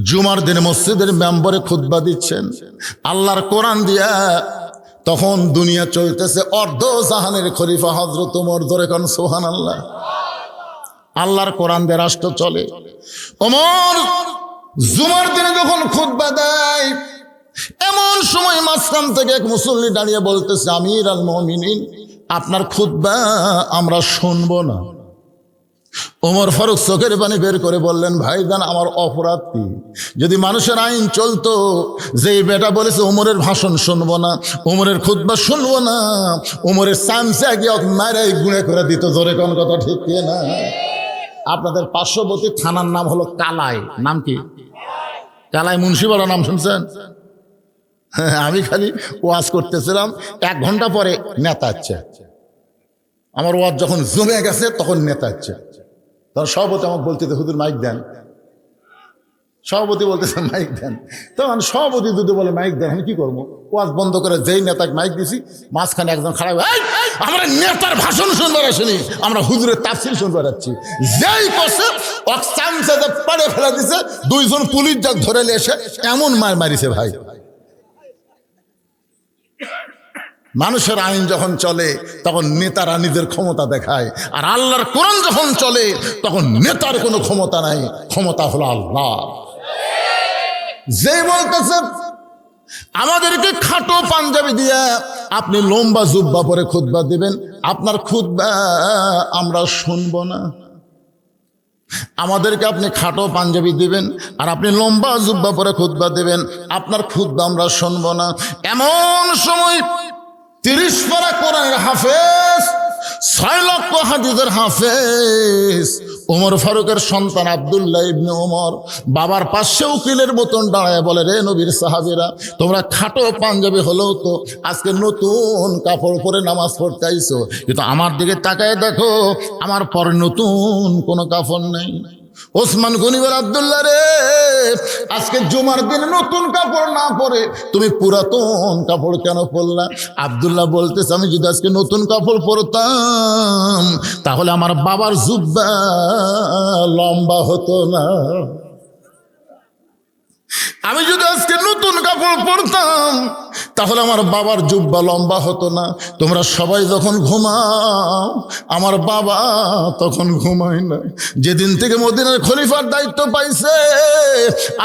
জুমার দিনে মসজিদের মেম্বরে খুতবা দিচ্ছেন আল্লাহর কোরআন দিয়া। তখন দুনিয়া চলতেছে, অর্ধ জাহানের খলিফা হযরত ওমর। ধরে কোন সুবহানাল্লাহ। আল্লাহর কোরআন দিয়ে রাষ্ট্র চলে। ওমর জুমার দিনে যখন খুতবা দেয়, এমন সময় মাঝখান থেকে এক মুসল্লি দাঁড়িয়ে বলতেছে, আমির আল মুমিনিন, আপনার খুতবা আমরা শুনবো না। ওমর ফারুক চোখের পানি বের করে বললেন, ভাইজান, আমার অপরাধ কি? যদি মানুষের আইন চলতো, যে বেটা বলেছে ওমরের ভাষণ শুনবো না, ওমরের খুতবা শুনবো না, ওমরের সামসা গিয়ে মারাই গুঁড়ে করে দিত। জোরে কোন কথা, ঠিক না? আপনাদের পার্শ্ববর্তী থানার নাম হলো কালাই। নাম কি? কালাই মুন্সিপাড়া, নাম শুনছেন? আমি খালি ওয়াজ করতেছিলাম, 1 ঘন্টা পরে নেতা আসছে। আমার ওয়াজ যখন জমে গেছে তখন নেতা আসছে। তখন সভাপতি আমাকে বলতে, হুজুর মাইক দেন। সভাপতি বলতেছে মাইক দেন, তখন সভাপতি যদি বলে মাইক দেন, আমি কি করবো? ওয়াজ বন্ধ করে যেই নেতাকে মাইক দিছি, মাঝখানে একজন খারাপ, আমরা নেতার ভাষণ শুনবার আসিনি, আমরা হুজুরের তাফসীর শুনবার যাচ্ছি। যেই কষে অক্সামসে পাড়ে ফেলে দিছে, দুইজন পুলিশ যাক ধরে এসে এমন মার মারিছে ভাই। মানুষের আইন যখন চলে তখন নেতারা নিজের ক্ষমতা দেখায়, আর আল্লাহর কোরআন যখন চলে তখন নেতার কোনো ক্ষমতা নাই, ক্ষমতা হলো আল্লাহ। যে বলতেছে আমাদেরকে খাটো পাঞ্জাবি দিয়ে আপনি লম্বা জুব্বা পরে খুতবা দিবেন, আপনার খুতবা আমরা শুনবো না। আমাদেরকে আপনি খাটো পাঞ্জাবি দিবেন আর আপনি লম্বা জুব্বা পরে খুতবা দিবেন, আপনার খুতবা আমরা শুনবো না। এমন সময় 30 পারা কোরআনের হাফেজ, 6 লক্ষ হাদিসের হাফেজ ওমর ফারুকের সন্তান আব্দুল্লাহ ইবনে ওমর বাবার পাশে উকিলের মতন দাঁড়ায় বলে, রে নবীর সাহাবীরা, তোমরা খাটো পাঞ্জাবি হলেও তো আজকে নতুন কাপড় পরে নামাজ পড়তে আইছো, কিন্তু আমার দিকে তাকায় দেখো, আমার পরে নতুন কোনো কাপড় নেই। ওসমান গনি বলে, আব্দুল্লাহ রে, আজকে জুমার দিন নতুন কাপড় না পরে তুমি পুরাতন কাপড় কেন পরলা? আব্দুল্লাহ বলতেছে, আমি যদি আজকে নতুন কাপড় পরতাম তাহলে আমার বাবার জুব্বা লম্বা হতো না। আমি যদি আজকে নতুন কাপড় পরতাম তাহলে আমার বাবার জুব্বা লম্বা হতো না। তোমরা সবাই যখন ঘুমাও, আমার বাবা তখন ঘুমায় না। যেদিন থেকে মদিনার খলিফার দায়িত্ব পাইছে,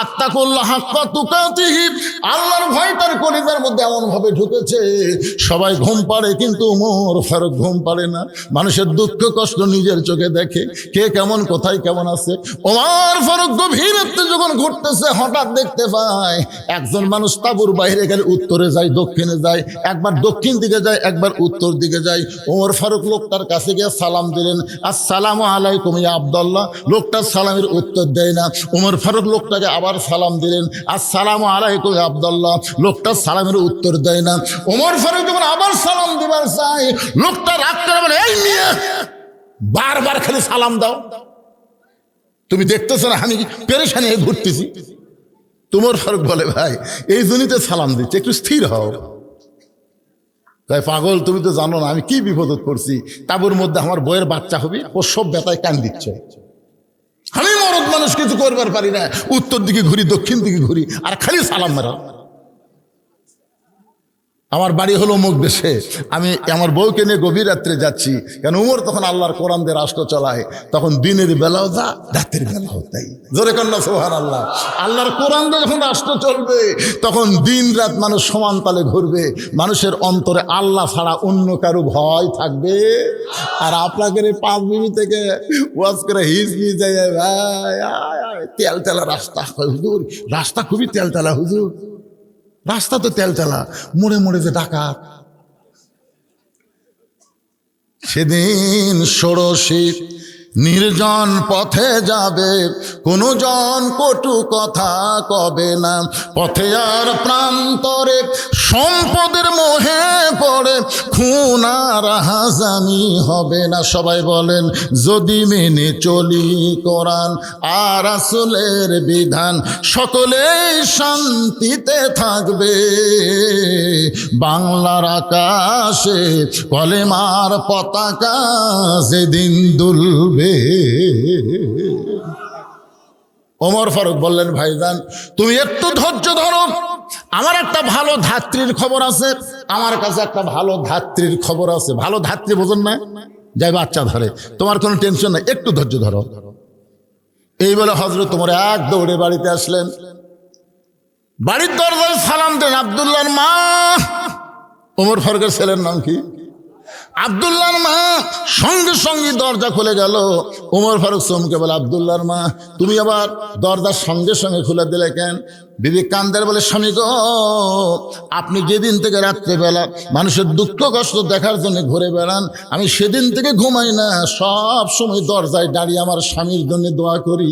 আত্তাকুল্লাহ হাক্কা তুকাতিহি, আল্লাহর ভয় তার কলিজার মধ্যে এমন ভাবে ঢুকেছে, সবাই ঘুম পাড়ে কিন্তু ওমর ফারুক ঘুম পাড়ে না। মানুষের দুঃখ কষ্ট নিজের চোখে দেখে, কে কেমন কোথায় কেমন আছে। ওমর ফারুক গভীর রাতে যখন ঘুরতেছে, হঠাৎ দেখতে পায় একজন মানুষ তাঁবুর বাইরে গেলে উত্তরে যায়, দক্ষিণে যায়, একবার দক্ষিণ দিকে যায়, একবার উত্তর দিকে যায়। ওমর ফারুক লোকটার কাছে গিয়ে সালাম দিলেন, আসসালামু আলাইকুম ইয়া আব্দুল্লাহ। লোকটা সালামের উত্তর দেয় না। ওমর ফারুক লোকটাকে আবার সালাম দিলেন, আসসালামু আলাইকুম ইয়া আব্দুল্লাহ। লোকটা সালামের উত্তর দেয় না। ওমর ফারুক যখন আবার সালাম দিবার চায়, লোকটা রাগ করে বলে, এই মেয়ে, বারবার খালি সালাম দাও, তুমি দেখতেছো না আমি পেরেশানি হয়ে ঘুরতেছি? তোমার ফারুক বলে, ভাই এই জন্যই সালাম দিচ্ছে, একটু স্থির হও। তাই পাগল, তুমি তো জানো না আমি কি বিপদত করছি। তাবুর মধ্যে আমার বইয়ের বাচ্চা হবে, ও সব ব্যথায় কান দিচ্ছে। আমি মরদ মানুষ কিছু করবার পারি না, উত্তর দিকে ঘুরি, দক্ষিণ দিকে ঘুরি, আর খালি সালাম মেরা। আমার বাড়ি হলো অমুক দেশে, আমি আমার বউকে নিয়ে গভীর রাত্রে যাচ্ছি, কেন উমর তখন আল্লাহর কোরআন দিয়ে রাষ্ট্র চালায়, তখন দিনের বেলাও যা, রাতের বেলাও তাই। জোরে কন্যা সুবহানাল্লাহ। আল্লাহর কোরআন দিয়ে যখন রাষ্ট্র চলবে, তখন দিন রাত মানুষ সমান তালে ঘুরবে। মানুষের অন্তরে আল্লাহ ছাড়া অন্য কারো ভয় থাকবে। আর আপনাকে 5 মিনিট থেকে ওয়াজ করে হিজ নিয়ে যায়, ভাই তেলতেলা রাস্তা, হুজুর রাস্তা খুবই তেলতেলা, হুজুর রাস্তা তো তেলতেলা, মোড়ে মোড়ে যে ডাকাত। সেদিন ষোড়শী নির্জন পথে যাবে, কোনো জন কটু কথা কবে না। পথে আর প্রান্তরে সম্পদের মোহে পড়ে খুন আর হাজানি হবে না। সবাই বলেন, যদি মেনে চলি কোরআন আর রাসূলের বিধান, সকলেই শান্তিতে থাকবে। বাংলার আকাশে কলেমার পতাকা যেদিন দুলবে। ওমর ফারুক বললেন, ভাইজান তুমি একটু ধৈর্য ধরো, আমার একটা ভালো ধাত্রীর খবর আছে। আমার কাছে একটা ভালো ধাত্রীর খবর আছে। ভালো ধাত্রী বোঝেন না, যাই বাচ্চা ধরে, তোমার কোনো টেনশন নাই, একটু ধৈর্য ধরো। এই বলে হযরত ওমর এক দৌড়ে বাড়িতে আসলেন। বাড়ির দরজায় সালাম দেন, আব্দুল্লাহর মা। ওমর ফারুকের ছেলের নাম কি? আব্দুল্লাহর মা। সঙ্গে সঙ্গে দরজা খুলে গেল। ওমর ফারুক চমকে বলে, আব্দুল্লাহর মা, তুমি আবার দরজার সঙ্গে সঙ্গে খুলে দিলে কেন? বিবি কান্দার বলে, স্বামী গো, আপনি যেদিন থেকে রাত্রেবেলা মানুষের দুঃখ কষ্ট দেখার জন্য ঘুরে বেড়ান, আমি সেদিন থেকে ঘুমাই না, সব সময় দরজায় দাঁড়িয়ে আমার স্বামীর জন্য দোয়া করি।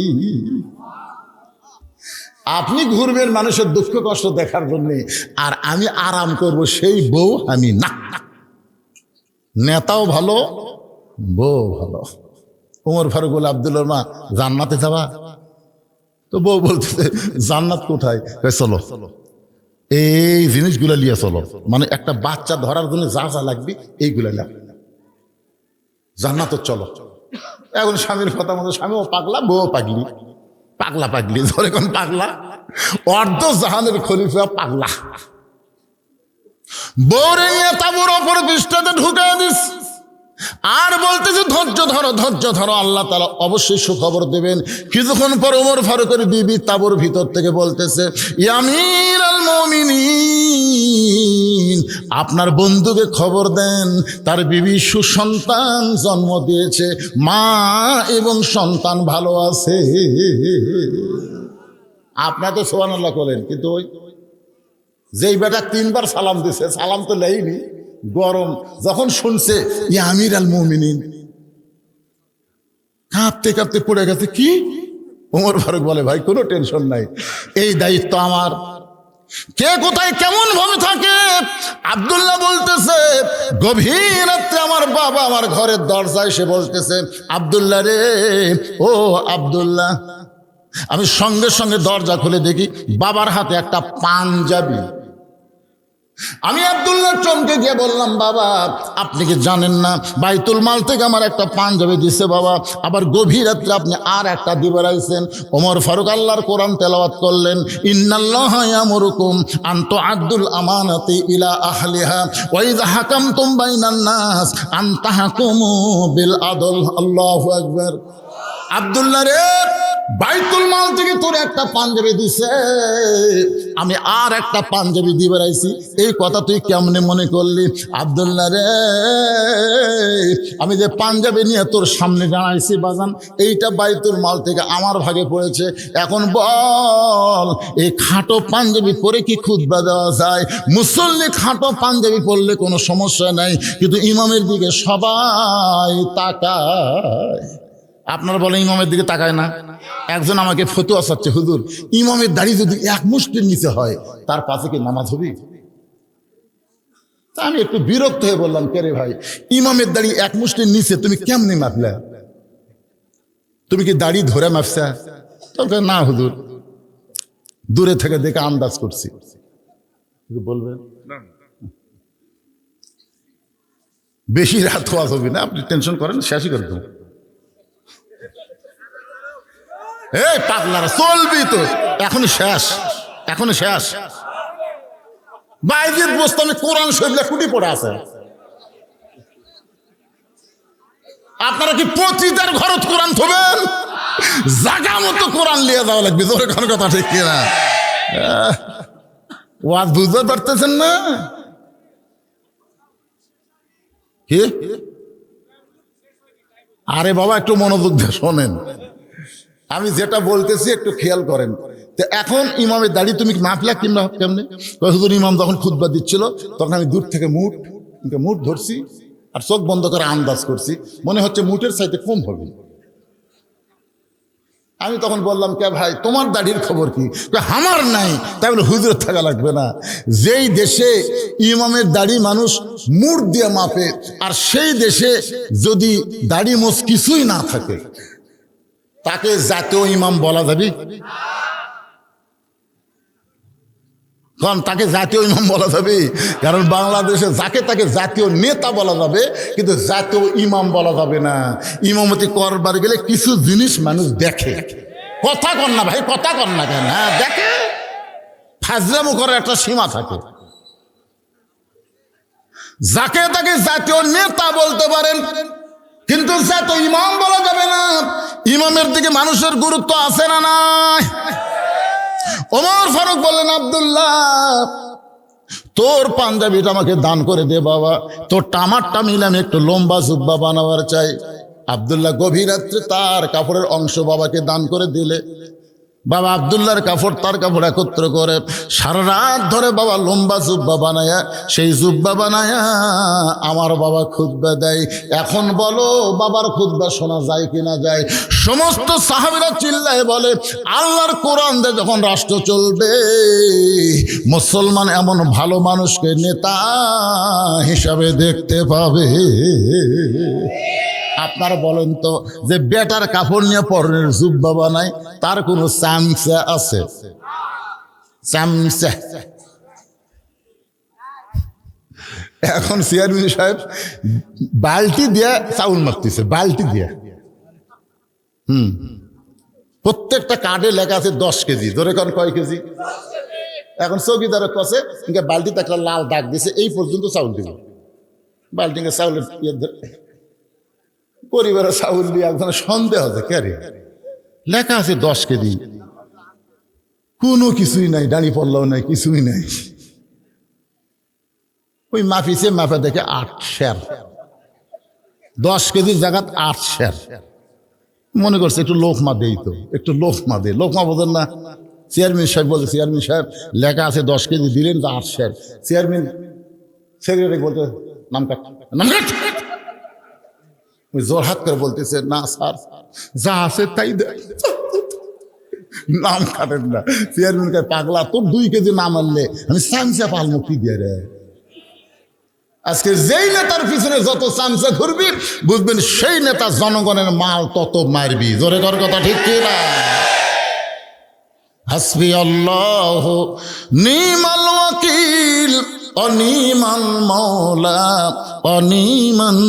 আপনি ঘুরবেন মানুষের দুঃখ কষ্ট দেখার জন্যে, আর আমি আরাম করব, সেই বউ আমি না। নেতাও ভালো, বউ ভালো। ওমর ফারুক বলে, আব্দুল্লাহর মা, জান্নাতে যাবা? তো বউ বলতেছে জান্নাত কোথায়? চলো এই জিনিসগুলো নিয়ে চলো, মানে একটা বাচ্চা ধরার জন্য যা যা লাগবে এইগুলো না, জান্নাত চলো। এখন স্বামীর কথা মতো স্বামীও পাগলা, বউ পাগলি, পাগলা পাগলি ধরে কোন পাগলা, অর্ধ জাহানের খলিফা পাগলা। বউরে নিয়ে তাবুর অপর পৃষ্ঠাতে ঢুকে দিস আর বলতেছে ধৈর্য ধরো, ধৈর্য ধরো, আল্লাহ তাআলা অবশ্যই সুখবর দেবেন। কিছুক্ষণ পর ওমর ফারুকের বিবি তাবুর ভিতর থেকে বলতেছে, ইয়া আমিরাল মুমিনিন, আপনার বন্ধুকে খবর দেন তার বিবি সুসন্তান জন্ম দিয়েছে, মা এবং সন্তান ভালো আছে। আপনার তো সুবহানাল্লাহ করেন, কিন্তু ওই যেই বেটা 3 বার সালাম দিছে, সালাম তো নেয়নি, গরম যখন শুনছে ইয়া আমিরাল মুমিনিন, কাঁপতে কাঁপতে পড়ে গেছে। কি? ওমর ফারুক বলে, ভাই কোনো টেনশন নাই, এই দায়িত্ব আমার। কে কোথায় কেমন ভাবে থাকে? আব্দুল্লাহ বলতেছে, গভীর রাত্রে আমার বাবা আমার ঘরের দরজায় এসে বলতেছে, আব্দুল্লাহ রে, ও আব্দুল্লাহ। আমি সঙ্গে সঙ্গে দরজা খুলে দেখি বাবার হাতে একটা পাঞ্জাবি। আমি আব্দুল্লাহ চমকে গিয়ে বললাম, বাবা আপনি কি জানেন না বাইতুল মাল থেকে আমার একটা পাঞ্জাবি দিছে বাবা, আবার গভীর রাত্রে আপনি আর একটা দিবে রাইছেন। ওমর ফারুক আল্লাহর কোরআন তেলাওয়াত করলেন, ইন্নাল্লাহা ইয়ামুরুকুম আন তুআদ্দুল আমানাতি ইলা আহলিহা ওয়া ইযা হাকামতুম বাইনান নাস আন তাহকুমু বিল আদল। আল্লাহু আকবার। আব্দুল্লাহ রে, বাইতুল মাল থেকে তোর একটা পাঞ্জাবি দিছে, আমি আর একটা পাঞ্জাবি দিয়ে বেড়াইছি, এই কথা তুই কেমনে মনে করলি? আব্দুল্লাহ রে, আমি যে পাঞ্জাবি নিয়ে তোর সামনে দাঁড়াইছি বাজান, এইটা বাইতুল মাল থেকে আমার ভাগে পড়েছে। এখন বল, এই খাটো পাঞ্জাবি পরে কি খুতবা দেওয়া যায়? মুসল্লি খাটো পাঞ্জাবি পরলে কোনো সমস্যা নাই, কিন্তু ইমামের দিকে সবাই তাকায়। আপনারা বলেন ইমামের দিকে তাকায় না? একজন আমাকে ফতোয়া চাচ্ছে, হুজুর ইমামের দাড়ি যদি 1 মুষ্টির নিচে হয় তার পাশে কি নামাজ হবে? তা আমি একটু বিরক্ত হয়ে বললাম, কে রে ভাই, ইমামের দাড়ি 1 মুষ্টির নিচে তুমি কেমনে মাপলে? তুমি কি দাড়ি ধরে মাপছা? তখন না হুজুর, দূরে থেকে দেখে আন্দাজ করছি। বলবেন বেশি রাত হওয়া হবে না, আপনি টেনশন করেন, শেষই করে দেবো। এই পাগলারা চলবি তো, এখন শেষ, এখন শেষ। বাইজিদ বোস্তামি কোরআন শরীফ কুটি পড়ে আছে। আপনারা কি পতিতার ঘরত কোরআন থবেন? জাগা মতো কোরআন লিয়ে যাওয়া লাগবে। তোর কোন কথা ঠিক কিনা? ওয়াজ বুঝতে পারতেছেন না কি? আরে বাবা একটু মনোযোগ দিয়ে শোনেন, আমি যেটা বলতেছি একটু খেয়াল করেন। তো এখন ইমামের দাড়ি তুমি মাপলা কিংবা কেমনে? হুজুর ইমাম যখন খুতবা দিচ্ছিল তখন আমি দূর থেকে মুঠ ধরছি আর চোখ বন্ধ করে আন্দাজ করছি, মনে হচ্ছে মুঠের চাইতে কম হবে। আমি তখন বললাম, কে ভাই তোমার দাড়ির খবর কি? আমার নাই। তাই বলে হুজুর থাকা লাগবে না। যেই দেশে ইমামের দাড়ি মানুষ মুঠ দিয়ে মাপে, আর সেই দেশে যদি দাড়ি মোছ কিছুই না থাকে তাকে জাতীয় ইমাম বলা যাবে? কারণ তাকে জাতীয় ইমাম বলা যাবে, কারণ বাংলাদেশে যাকে তাকে জাতীয় নেতা বলা যাবে, কিন্তু জাতীয় ইমাম বলা যাবে না। ইমামতি করবার গেলে কিছু জিনিস মানুষ দেখে। কথা কন না ভাই, কথা কন না কেন? হ্যাঁ দেখে, ফাজলামো করার একটা সীমা থাকে। যাকে তাকে জাতীয় নেতা বলতে পারেন, কিন্তু জাতীয় ইমাম বলা যাবে না। ইমামের দিকে মানুষের গুরুত্ব আছে না নাই? ওমর ফারুক বললেন, আব্দুল্লাহ তোর পাঞ্জাবিটা আমাকে দান করে দে বাবা, তোর টামারটা মিলে আমি একটু লম্বা জুব্বা বানাবার চাই। আব্দুল্লাহ গভীর রাত্রে তার কাপড়ের অংশ বাবাকে দান করে দিলে। বাবা আব্দুল্লাহর কাপড় তার কাপড় একত্র করে সারা রাত ধরে বাবা লম্বা জুব্বা বানায়া, সেই জুব্বা বানায়া আমার বাবা খুতবা দেয়। এখন বলো বাবার খুতবা শোনা যায় কিনা যায়? সমস্ত সাহাবীরা চিল্লায় বলে, আল্লাহর কোরআন দিয়ে যখন রাষ্ট্র চলবে, মুসলমান এমন ভালো মানুষকে নেতা হিসাবে দেখতে পাবে। আপনারা বলেন তো যে বেটার কাপড় নিয়ে পরনের জুব্বা বানায় তার কোনো চামচা আছে? চামচা। এখন চেয়ারম্যান সাহেব বালতি দিয়া চাউল মারতেছে, বালতি দিয়া। প্রত্যেকটা কার্ডে লেখা আছে 10 কেজি। ধরে কোন কয় কেজি? এখন চৌকিদারের কাছে বালতিতে একটা লাল দাগ দিছে, এই পর্যন্ত চাউল দিব। বালতিকে চাউলের পরিবারের চাউল দিয়ে একজনের সন্দেহ আছে, ক্যারে লেখা আছে 10 কেজি, কোনো কিছুই নাই, দাঁড়ি পড়লাও নাই, কিছুই নাই। ওই মাফিছে, মাফা দেখে 8 সের, 10 কেজির জায়গা 8 সের। মনে করছে একটু লোকমা দেই, তো একটু লোকমা দে, লোকমা বোঝেন না। চেয়ারম্যান সাহেব বলছে, চেয়ারম্যান সাহেব লেখা আছে 10 কেজি, দিলেন তো 8 সের। চেয়ারম্যান সেক্রেটারি বলতে নাম কাট, নাম কাট। ওই জোরহাত করে বলতেছে, না স্যার যা আছে তাই দেয়, নাম কাটেন না। চেয়ারম্যান কে পাগলা, তোর 2 কেজি নাম আনলে আমি চামচা পালমো কি দিয়ে রে। আজকে যেই নেতার পিছনে যত চামচা ঘুরবি বুঝবেন সেই নেতা জনগণের মাল তত মারবি। জোরে কর কথা, ঠিক কি না? হাসবি আল্লাহ নিমাল ওয়াকিল অনিমান মাওলা অনিমান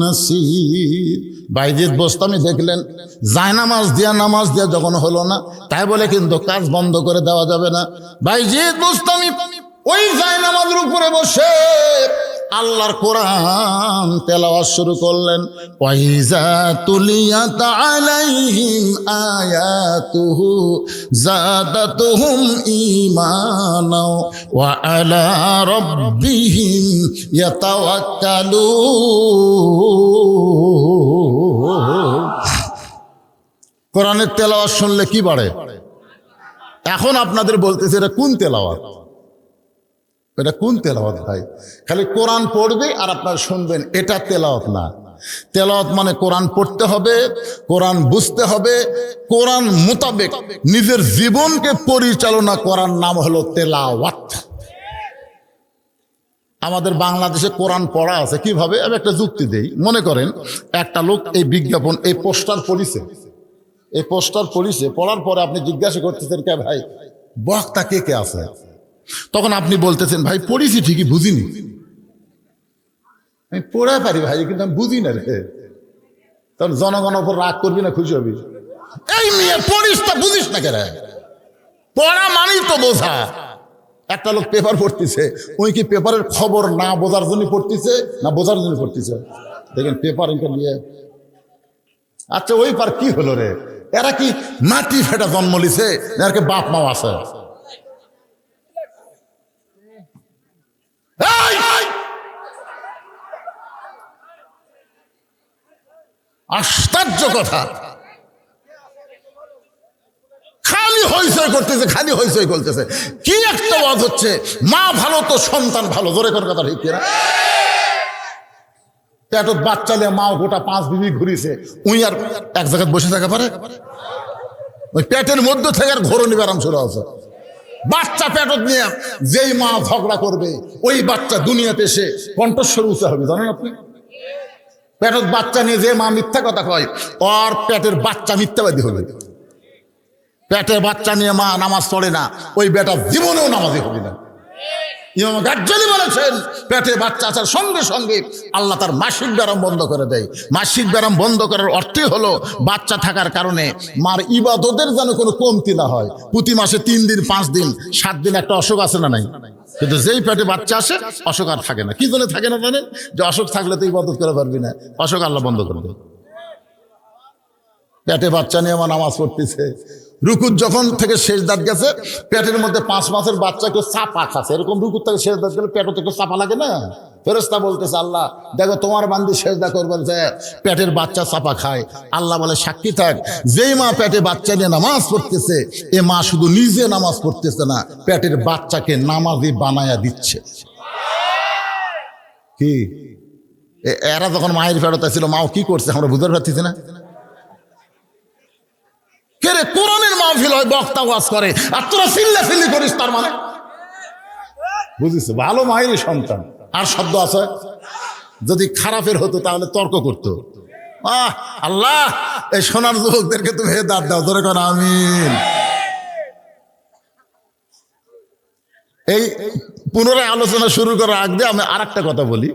নাসির। বাইজিদ বোস্তামি দেখলেন নামাজ দিয়া যখন হলো না, তাই বলে কিন্তু কাজ বন্ধ করে দেওয়া যাবে না। বাইজিদ বোস্তামি ওই নামাজের উপরে বসে আল্লাহর কোরআন তেলাওয়াত শুরু করলেন। ওয়াইজা তুলিয়াত আলাইহিম আয়াতুহু যাদাতুহুম ঈমানা ওয়া আলা রাব্বিহিম ইয়াতাওয়াক্কালুন। কোরআনের তেলাওয়াত শুনলে কি বাড়ে? এখন আপনাদের বলতেছে এটা কোন তেলাওয়াত? এটা কোন তেলাওয়াত ভাই? খালি কোরআন পড়বে আর আপনারা শুনবেন, এটা তেলাওয়াত না। তেলাওয়াত মানে কোরআন পড়তে হবে, কোরআন বুঝতে হবে, কোরআন মোতাবেক নিজের জীবনকে পরিচালনা করার নাম হলো তেলাওয়াত। আমাদের বাংলাদেশে কোরআন পড়া আছে কিভাবে? আমি একটা যুক্তি দেই। মনে করেন একটা লোক এই বিজ্ঞাপন, এই পোস্টার পড়িছে, এই পোস্টার পড়িছে, পড়ার পরে আপনি জিজ্ঞাসা করতেছেন, কে ভাই বক্তা কে কে আছে? তখন আপনি বলতেছেন, ভাই পড়িছি ঠিকই, বুঝিনি। আমি পড়া পারি ভাই, কিন্তু আমি বুঝি না রে। তখন জনগণের উপর রাগ করবি না খুশি হবি? এই মেয়ে পড়িস তা বুঝিস না কেন? পড়া মানেই তো বোঝা। একটা লোক পেপার পড়তেছে, ওই কি পেপারের খবর না বোঝার জন্য পড়তেছে না বোঝার জন্য পড়তেছে? দেখেন পেপার এটা নিয়ে, আচ্ছা ওই পার কি হলো রে? এরা কি মাটি ফেটা জন্ম লিছে, এর কি বাপ মাও আছে? আশ্চর্য কথা, খালি হইচই করতেছে, খালি হইচই করতেছে। কি একটা ওয়াজ হচ্ছে, মা ভালো তো সন্তান ভালো। জোরে কর কথা, ঠিক কিনা? পেটত বাচ্চা নিয়ে মা গোটা 5 বিবি ঘুরিছে, উই আর এক জায়গায় বসে থাকা পারে? ওই পেটের মধ্যে থেকে আর ঘোরনি ব্যারাম শুরু আছে। বাচ্চা পেটত নিয়ে যেই মা ঝগড়া করবে, ওই বাচ্চা দুনিয়াতে এসে কণ্ঠস্বর উঁচা হবে, জানেন আপনি? পেটত বাচ্চা নিয়ে যে মা মিথ্যা কথা কয়, ওর পেটের বাচ্চা মিথ্যাবাদী হবে। পেটের বাচ্চা নিয়ে মা নামাজ পড়ে না, ওই বেটা জীবনেও নামাজি হবে না। ইমাম গাজ্জালি বলেছেন, পেটে বাচ্চা আসার সঙ্গে সঙ্গে আল্লাহ তার মাসিক ব্যারাম বন্ধ করে দেয়। মাসিক ব্যারাম বন্ধ করার অর্থই হলো বাচ্চা থাকার কারণে মার ইবাদতের যেন কোনো কমতি না হয়। প্রতি মাসে 3 দিন 5 দিন 7 দিন একটা অসুখ আছে না নাই? কিন্তু যেই পেটে বাচ্চা আসে অসুখ আর থাকে না। কি জন্য থাকে না জানেন? যে অসুখ থাকলে তো ইবাদত করে পারবি না, অসুখ আল্লাহ বন্ধ করে দেয়। পেটে বাচ্চা নিয়ে আমার নামাজ পড়তেছে, রুকুত যখন থেকে শেষ দাঁত গেছে, পেটের মধ্যে 5 মাসের বাচ্চা কেউ চাপা খাচ্ছে, এরকম রুকুত থেকে শেষ দাঁত গেলে পেটে একটু চাপা লাগে না? ফেরেশতা বলতেছে, আল্লাহ দেখো তোমার বান্দি সেজদা করবেন যে পেটের বাচ্চা চাপা খায়। আল্লাহ বলে, সাক্ষী থাক, যেই মা পেটে বাচ্চা নিয়ে নামাজ পড়তেছে, এ মা শুধু নিজে নামাজ পড়তেছে না, পেটের বাচ্চাকে নামাজি বানায়া দিচ্ছে। কি এরা যখন মায়ের ফেরত ছিল, মাও কি করছে আমরা বুঝতে পারতেছি না? কেরে কোরআনের মাহফিল হয়, বক্তা ওয়াজ করে, আর তোরা চিল্লাচিল্লি করিস, তার মানে বুঝিস ভালো মায়েরই সন্তান। আর শব্দ আছে, যদি খারাপের হতো তাহলে তর্ক করতো, আল্লাহ এই সোনার যুবকদেরকে তুমি হেদায়েত দাও, ধরে কোন আমিন। এই পুনরায় আলোচনা শুরু করার আগে আমি আর একটা কথা বলি।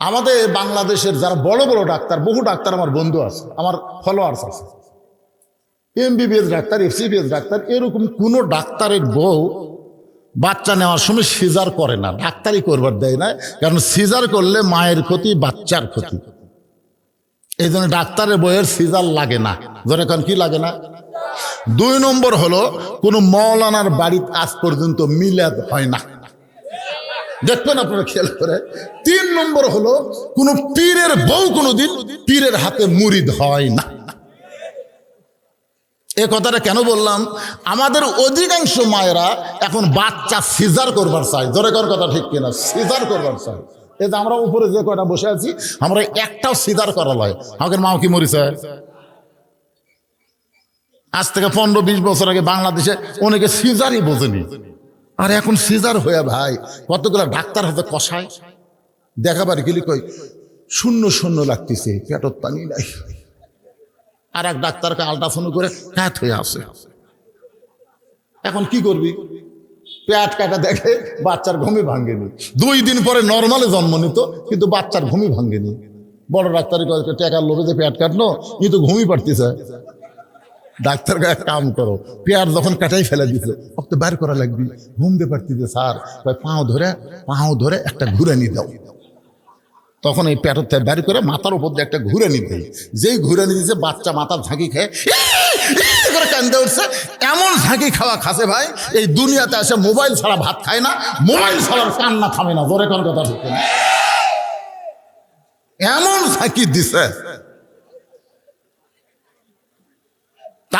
আমাদের বাংলাদেশের যারা বড় বড় ডাক্তার, বহু ডাক্তার আমার বন্ধু আছে, আমার ফলোয়ার্স আছে, এমবিবিএস ডাক্তার, এফসিবিএস ডাক্তার, এরকম কোন ডাক্তারের বউ বাচ্চা নেওয়ার সময় সিজার করে না, ডাক্তারই করবার দেয় না, কারণ সিজার করলে মায়ের ক্ষতি, বাচ্চার ক্ষতি। এই জন্য ডাক্তারের বইয়ের সিজার লাগে না। ধরে এখন কি লাগে না? 2 নম্বর হলো কোন মৌলানার বাড়িতে আজ পর্যন্ত মিলাদ হয় না, দেখবেন আপনারা খেয়াল করে। 3 নম্বর হলো কোন পীরের বউ কোনোদিন পীরের হাতে মুরিদ হয় না। এ কথাটা কেন বললাম? আমাদের অধিকাংশ মায়েরা এখন বাচ্চা সিজার করবার চায়, জোরে কর কথা ঠিক কিনা? সিজার করবার চায়। এই যে আমরা উপরে যে কয়টা বসে আছি, আমরা একটাও সিজার করা লয়। আমাদের মাও কি মরিছে? আজ থেকে 15-20 বছর আগে বাংলাদেশে অনেকে সিজারই বোঝেনি, আর এখন সিজার হয়ে ভাই কতগুলো ডাক্তার হাতে কষায়। দেখাবার গেলি কই 0-0 লাগতেছে, পেটত পানি নাই। আর এক ডাক্তারকে আল্ট্রাসাউন্ড করে কাত হয়ে আসে। এখন কি করবি? পেট কাটা দেখে বাচ্চার ঘুমই ভাঙ্গেনি। 2 দিন পরে নর্মালে জন্ম নিত, কিন্তু বাচ্চার ঘুমই ভাঙ্গেনি। বড় ডাক্তারের টাকার লোভে যে পেট কাটলো, কিন্তু ঘুমই পারতেছে। ডাক্তারকে এক কাম করো, পেট যখন কাটাই ফেলে দিতে তো বের করা লাগবি, ঘুমতে পারতেছে স্যার, পাও ধরে একটা ঘুরানি দাও। তখন এই পেটতে বের করে মাথার উপর দিয়ে একটা ঘুরানি দেয়। যেই ঘুরানি দিচ্ছে বাচ্চা মাথার ঝাঁকি খেয়ে করে কান্দে উঠছে। এমন ঝাঁকি খাওয়া খাসে ভাই, এই দুনিয়াতে এসে মোবাইল ছাড়া ভাত খায় না, মোবাইল ছাড়ার কান্না থামে না। জোরে কোন কথা ঠিক না? এমন ঝাঁকি দিছে।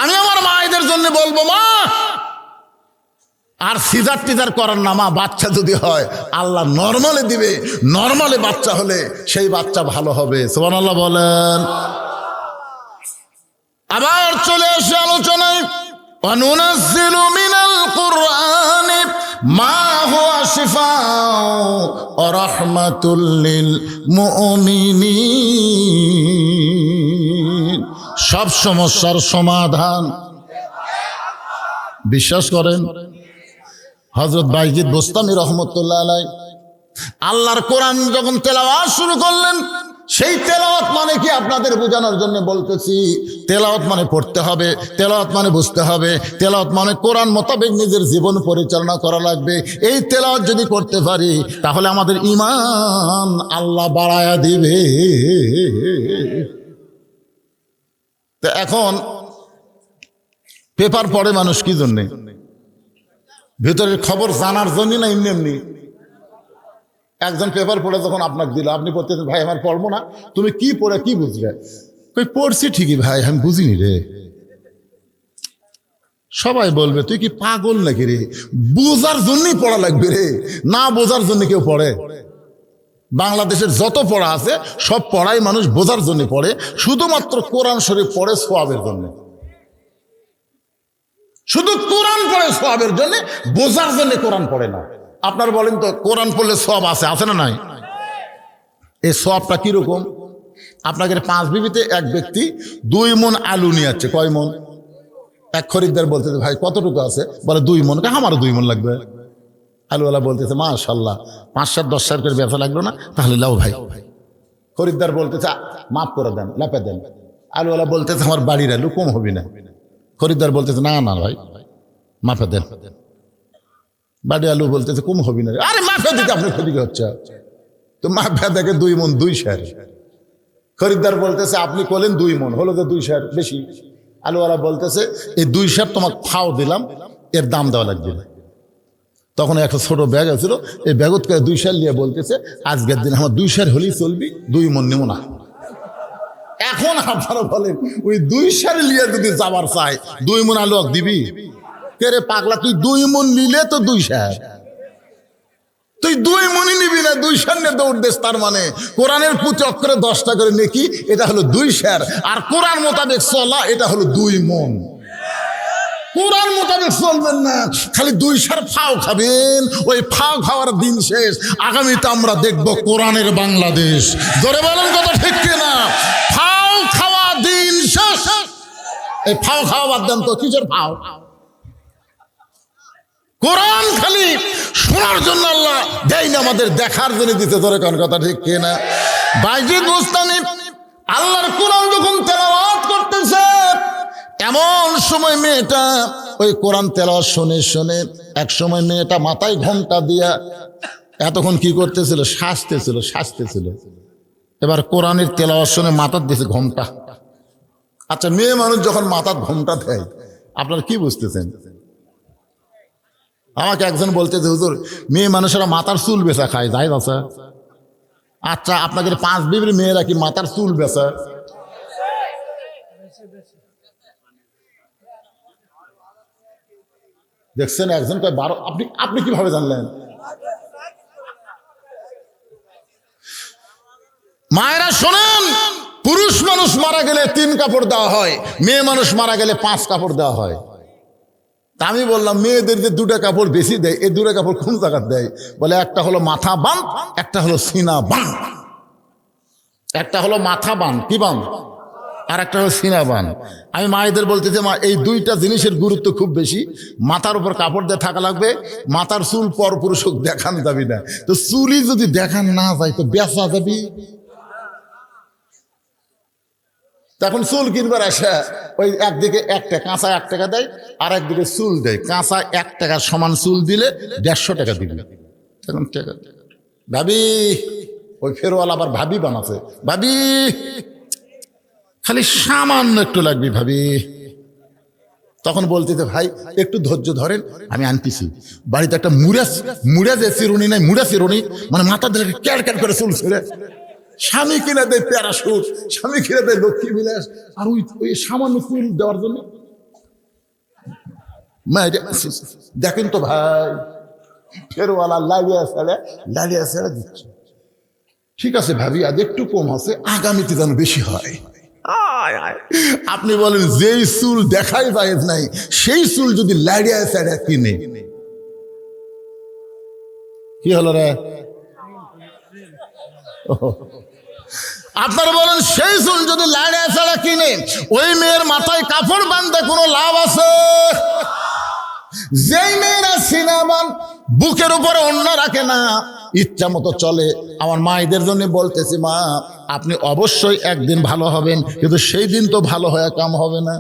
আমি আমার মায়েদের জন্য বলবো, মা আর সিজার টিজার করার না, মা বাচ্চা যদি হয় আল্লাহ নরমালে দিবে, নরমালে বাচ্চা হলে সেই বাচ্চা ভালো হবে। সুবহানাল্লাহ বলেন। আবার চলে আসে আলোচনায়, ওয়ানুনাজ্জিলু মিনাল কুরআনি মা হুয়া শিফাউ ওয়া রাহমাতুল লিল মুমিনিন। সব সমস্যার সমাধান। বিশ্বাস করেন? হযরত বাইজিদ বোস্তামি রহমতুল্লাহ আলাইহি আল্লাহর কোরআন যখন তেলাওয়াত শুরু করলেন, সেই তেলাওয়াত মানে কি আপনাদের বোঝানোর জন্য বলতেছি। তেলাওয়াত মানে পড়তে হবে, তেলাওয়াত মানে বুঝতে হবে, তেলাওয়াত মানে কোরআন মোতাবেক নিজের জীবন পরিচালনা করা লাগবে। এই তেলাওয়াত যদি করতে পারি তাহলে আমাদের ঈমান আল্লাহ বাড়ায়া দিবে। তো এখন পেপার পড়ে মানুষ কি জন্যে? ভেতরের খবর জানার জন্য না এমনি এমনি? একজন পেপার পড়ে যখন আপনাকে দিল, আপনি পড়তেছেন, ভাই আমার পড়বো না। তুমি কি পড়ে কি বুঝলে? কই পড়ছি ঠিকই ভাই, আমি বুঝিনি রে। সবাই বলবে তুই কি পাগল নাকি রে? বোঝার জন্যই পড়া লাগবে রে, না বোঝার জন্য কেউ পড়ে? বাংলাদেশের যত পড়া আছে সব পড়াই মানুষ বোঝার জন্য পড়ে, শুধুমাত্র কোরআন শরীফ পড়ে সওয়াবের জন্য। শুধু কোরআন পড়ে সওয়াবের জন্য, বোঝার জন্য কোরআন পড়ে না। আপনার বলেন তো, কোরআন পড়লে সওয়াব আছে না নাই? এই সওয়াবটা কিরকম? আপনাকে 5 বিবিতে এক ব্যক্তি 2 মণ আলু নিয়ে যাচ্ছে। কয় মণ? এক খরিদ্দার বলতেছে, ভাই কতটুকু আছে? বলে 2 মণ। আমারও 2 মণ লাগবে। আলুওয়ালা বলতেছে, মাশাআল্লাহ 5-7 10 টাকা করে ব্যবসা লাগলো না? তাহলে লাও ভাই। খরিদ্দার বলতেছে, মাফ করে দেন, লাপে দেন। আলুওয়ালা বলতেছে, আমার বাড়ির আলু কম হবে না। খরিদ্দার বলতেছে, না না ভাই মাফে দেন। বাড়ি আলু বলতেছে, কম হবে না। আরে মাফে দিতে আপনার ক্ষতি হচ্ছে। তো মাফে দেখে 2 মণ 2 সের। খরিদ্দার বলতেছে, আপনি করলেন 2 মণ, হলো তো 2 সের বেশি। আলুওয়ালা বলতেছে, এই 2 সের তোমাকে ফাও দিলাম, এর দাম দেওয়া লাগবে না। তখন একটা ছোট ব্যাগ আছিল, এই ব্যাগত করে 2 সের নিয়ে বলতেছে, আজকের দিন আমার 2 সের হলেই চলবি, 2 মণ নেব না। এখন আপনারা বলেন, ওই 2 সের নিয়ে যদি যাবার চাই, 2 মণ আলু দিবি? কে রে পাগলা, তুই 2 মণ নিলে তো 2 সের, তুই 2 মণই নিবি না, 2 সের নিয়ে দৌড় দেশ। তার মানে কোরআনের প্রতি অক্ষরে 10টা করে নেকি, এটা হলো 2 সের। আর কোরআন মোতাবেক চলা, এটা হলো 2 মণ। কোরআন মোতাবেক চলবেন না, খালি 2 সের ফাও খাবেন। ওই ফাও খাওয়ার দিন শেষ। আগামীতে আমরা দেখব কোরআনের বাংলাদেশ। জোরে বলেন কথা ঠিক কিনা? ফাও এই ফাও খাওয়া বাদ দেন তো, কিসের ফাও? কোরআন খালি শোনার জন্য আল্লাহ দেয় না, আমাদের দেখার জন্য দিতে। ধরে কোন কথা ঠিক কিনা? বাইজিদ বুস্তামি আল্লাহর কোরআন যখন তেলাওয়াত করতেছে, এমন সময় মেয়েটা ওই কোরআন তেলাওয়াত শুনে শুনে এক সময় মেয়েটা মাথায় ঘোমটা দিয়া এতক্ষণ কি করতেছিল? শাসতেছিল। এবার কোরআনের তেলাওয়াত শুনে মাথার দিয়েছে ঘোমটা। আচ্ছা, মেয়ে মানুষ যখন মাথার ঘোমটা দেয়, আপনারা কি বুঝতেছেন? আমাকে একজন বলতেছে, হুজুর মেয়ে মানুষেরা মাথার চুল বেচা খায়, যাই বাসা? আচ্ছা, আপনাদের 5 বিবির মেয়েরা কি মাথার চুল বেচা? দেখছেন একজন কয় 12। আপনি কিভাবে জানলেন? মায়েরা শোনেন, পুরুষ মানুষ মারা গেলে 3 কাপড় দেওয়া হয়, মেয়ে মানুষ মারা গেলে 5 কাপড় দেওয়া হয়। তা আমি বললাম, মেয়েদের যে 2টা কাপড় বেশি দেয়, এই 2টা কাপড় কোন জায়গায় দেয়? বলে একটা হলো মাথা বান, একটা হলো সিনা বান। একটা হলো মাথা বান, কি বান? আর একটা হলো সিনা বান। আমি মায়েদের বলতেছি, মা এই 2টা জিনিসের গুরুত্ব খুব বেশি। মাথার উপর কাপড় দিয়ে থাকা লাগবে, মাথার চুল পর পুরুষ দেখানো যাবি না। তো চুলই যদি দেখান না যায় তো বেচা যাবি। তখন চুল কিনবার আসে, ওই একদিকে 1 টাকা কাঁচা 1 টাকা দেয়, আর একদিকে চুল দেয়। কাঁচা 1 টাকার সমান চুল দিলে 150 টাকা দিবি। তখন টাকা ভাবি, ওই ফেরওয়ালা আবার ভাবি বানাচ্ছে, ভাবি খালি সামান্য একটু লাগবে ভাবি। তখন বলতেছে, ভাই একটু ধৈর্য ধরেন, আমি আনতেছি। বাড়িতে একটা মুড়া যে চিরুনি নাই, মুড়া চিরুনি, মানে মাথা দিলে ক্যার ক্যার করে চুল ছেড়ে। স্বামী কিনে দেয় প্যারাশুট, স্বামী কিনে দেয় লক্ষ্মী বিলাস, আর ওই সামান্য চুল দেওয়ার জন্য। দেখেন তো ভাই, ফেরওয়ালা লালিয়া ছেড়ে দিচ্ছে। ঠিক আছে ভাবি, আজ একটু কম আছে, আগামীতে যেন বেশি হয়। আপনি বলেন, যেই চুল দেখাই যায় নাই, সেই চুল যদি লাড়িয়া ছেড়ে কিনে, কি হলো রে? আপনারা বলেন, সেই চুল যদি লাড়িয়া ছাড়া কিনে, ওই মেয়ের মাথায় কাপড় বাঁধতে কোনো লাভ আছে? যেই মেয়েরা সিনাবান, বুকের উপরে ওড়না রাখে না, ইচ্ছা মতো চলে, আমার মায়েদের জন্য বলতেছি, মা আপনি অবশ্যই একদিন ভালো হবেন, কিন্তু সেই দিন তো ভালো হয়ে কাম হবে না।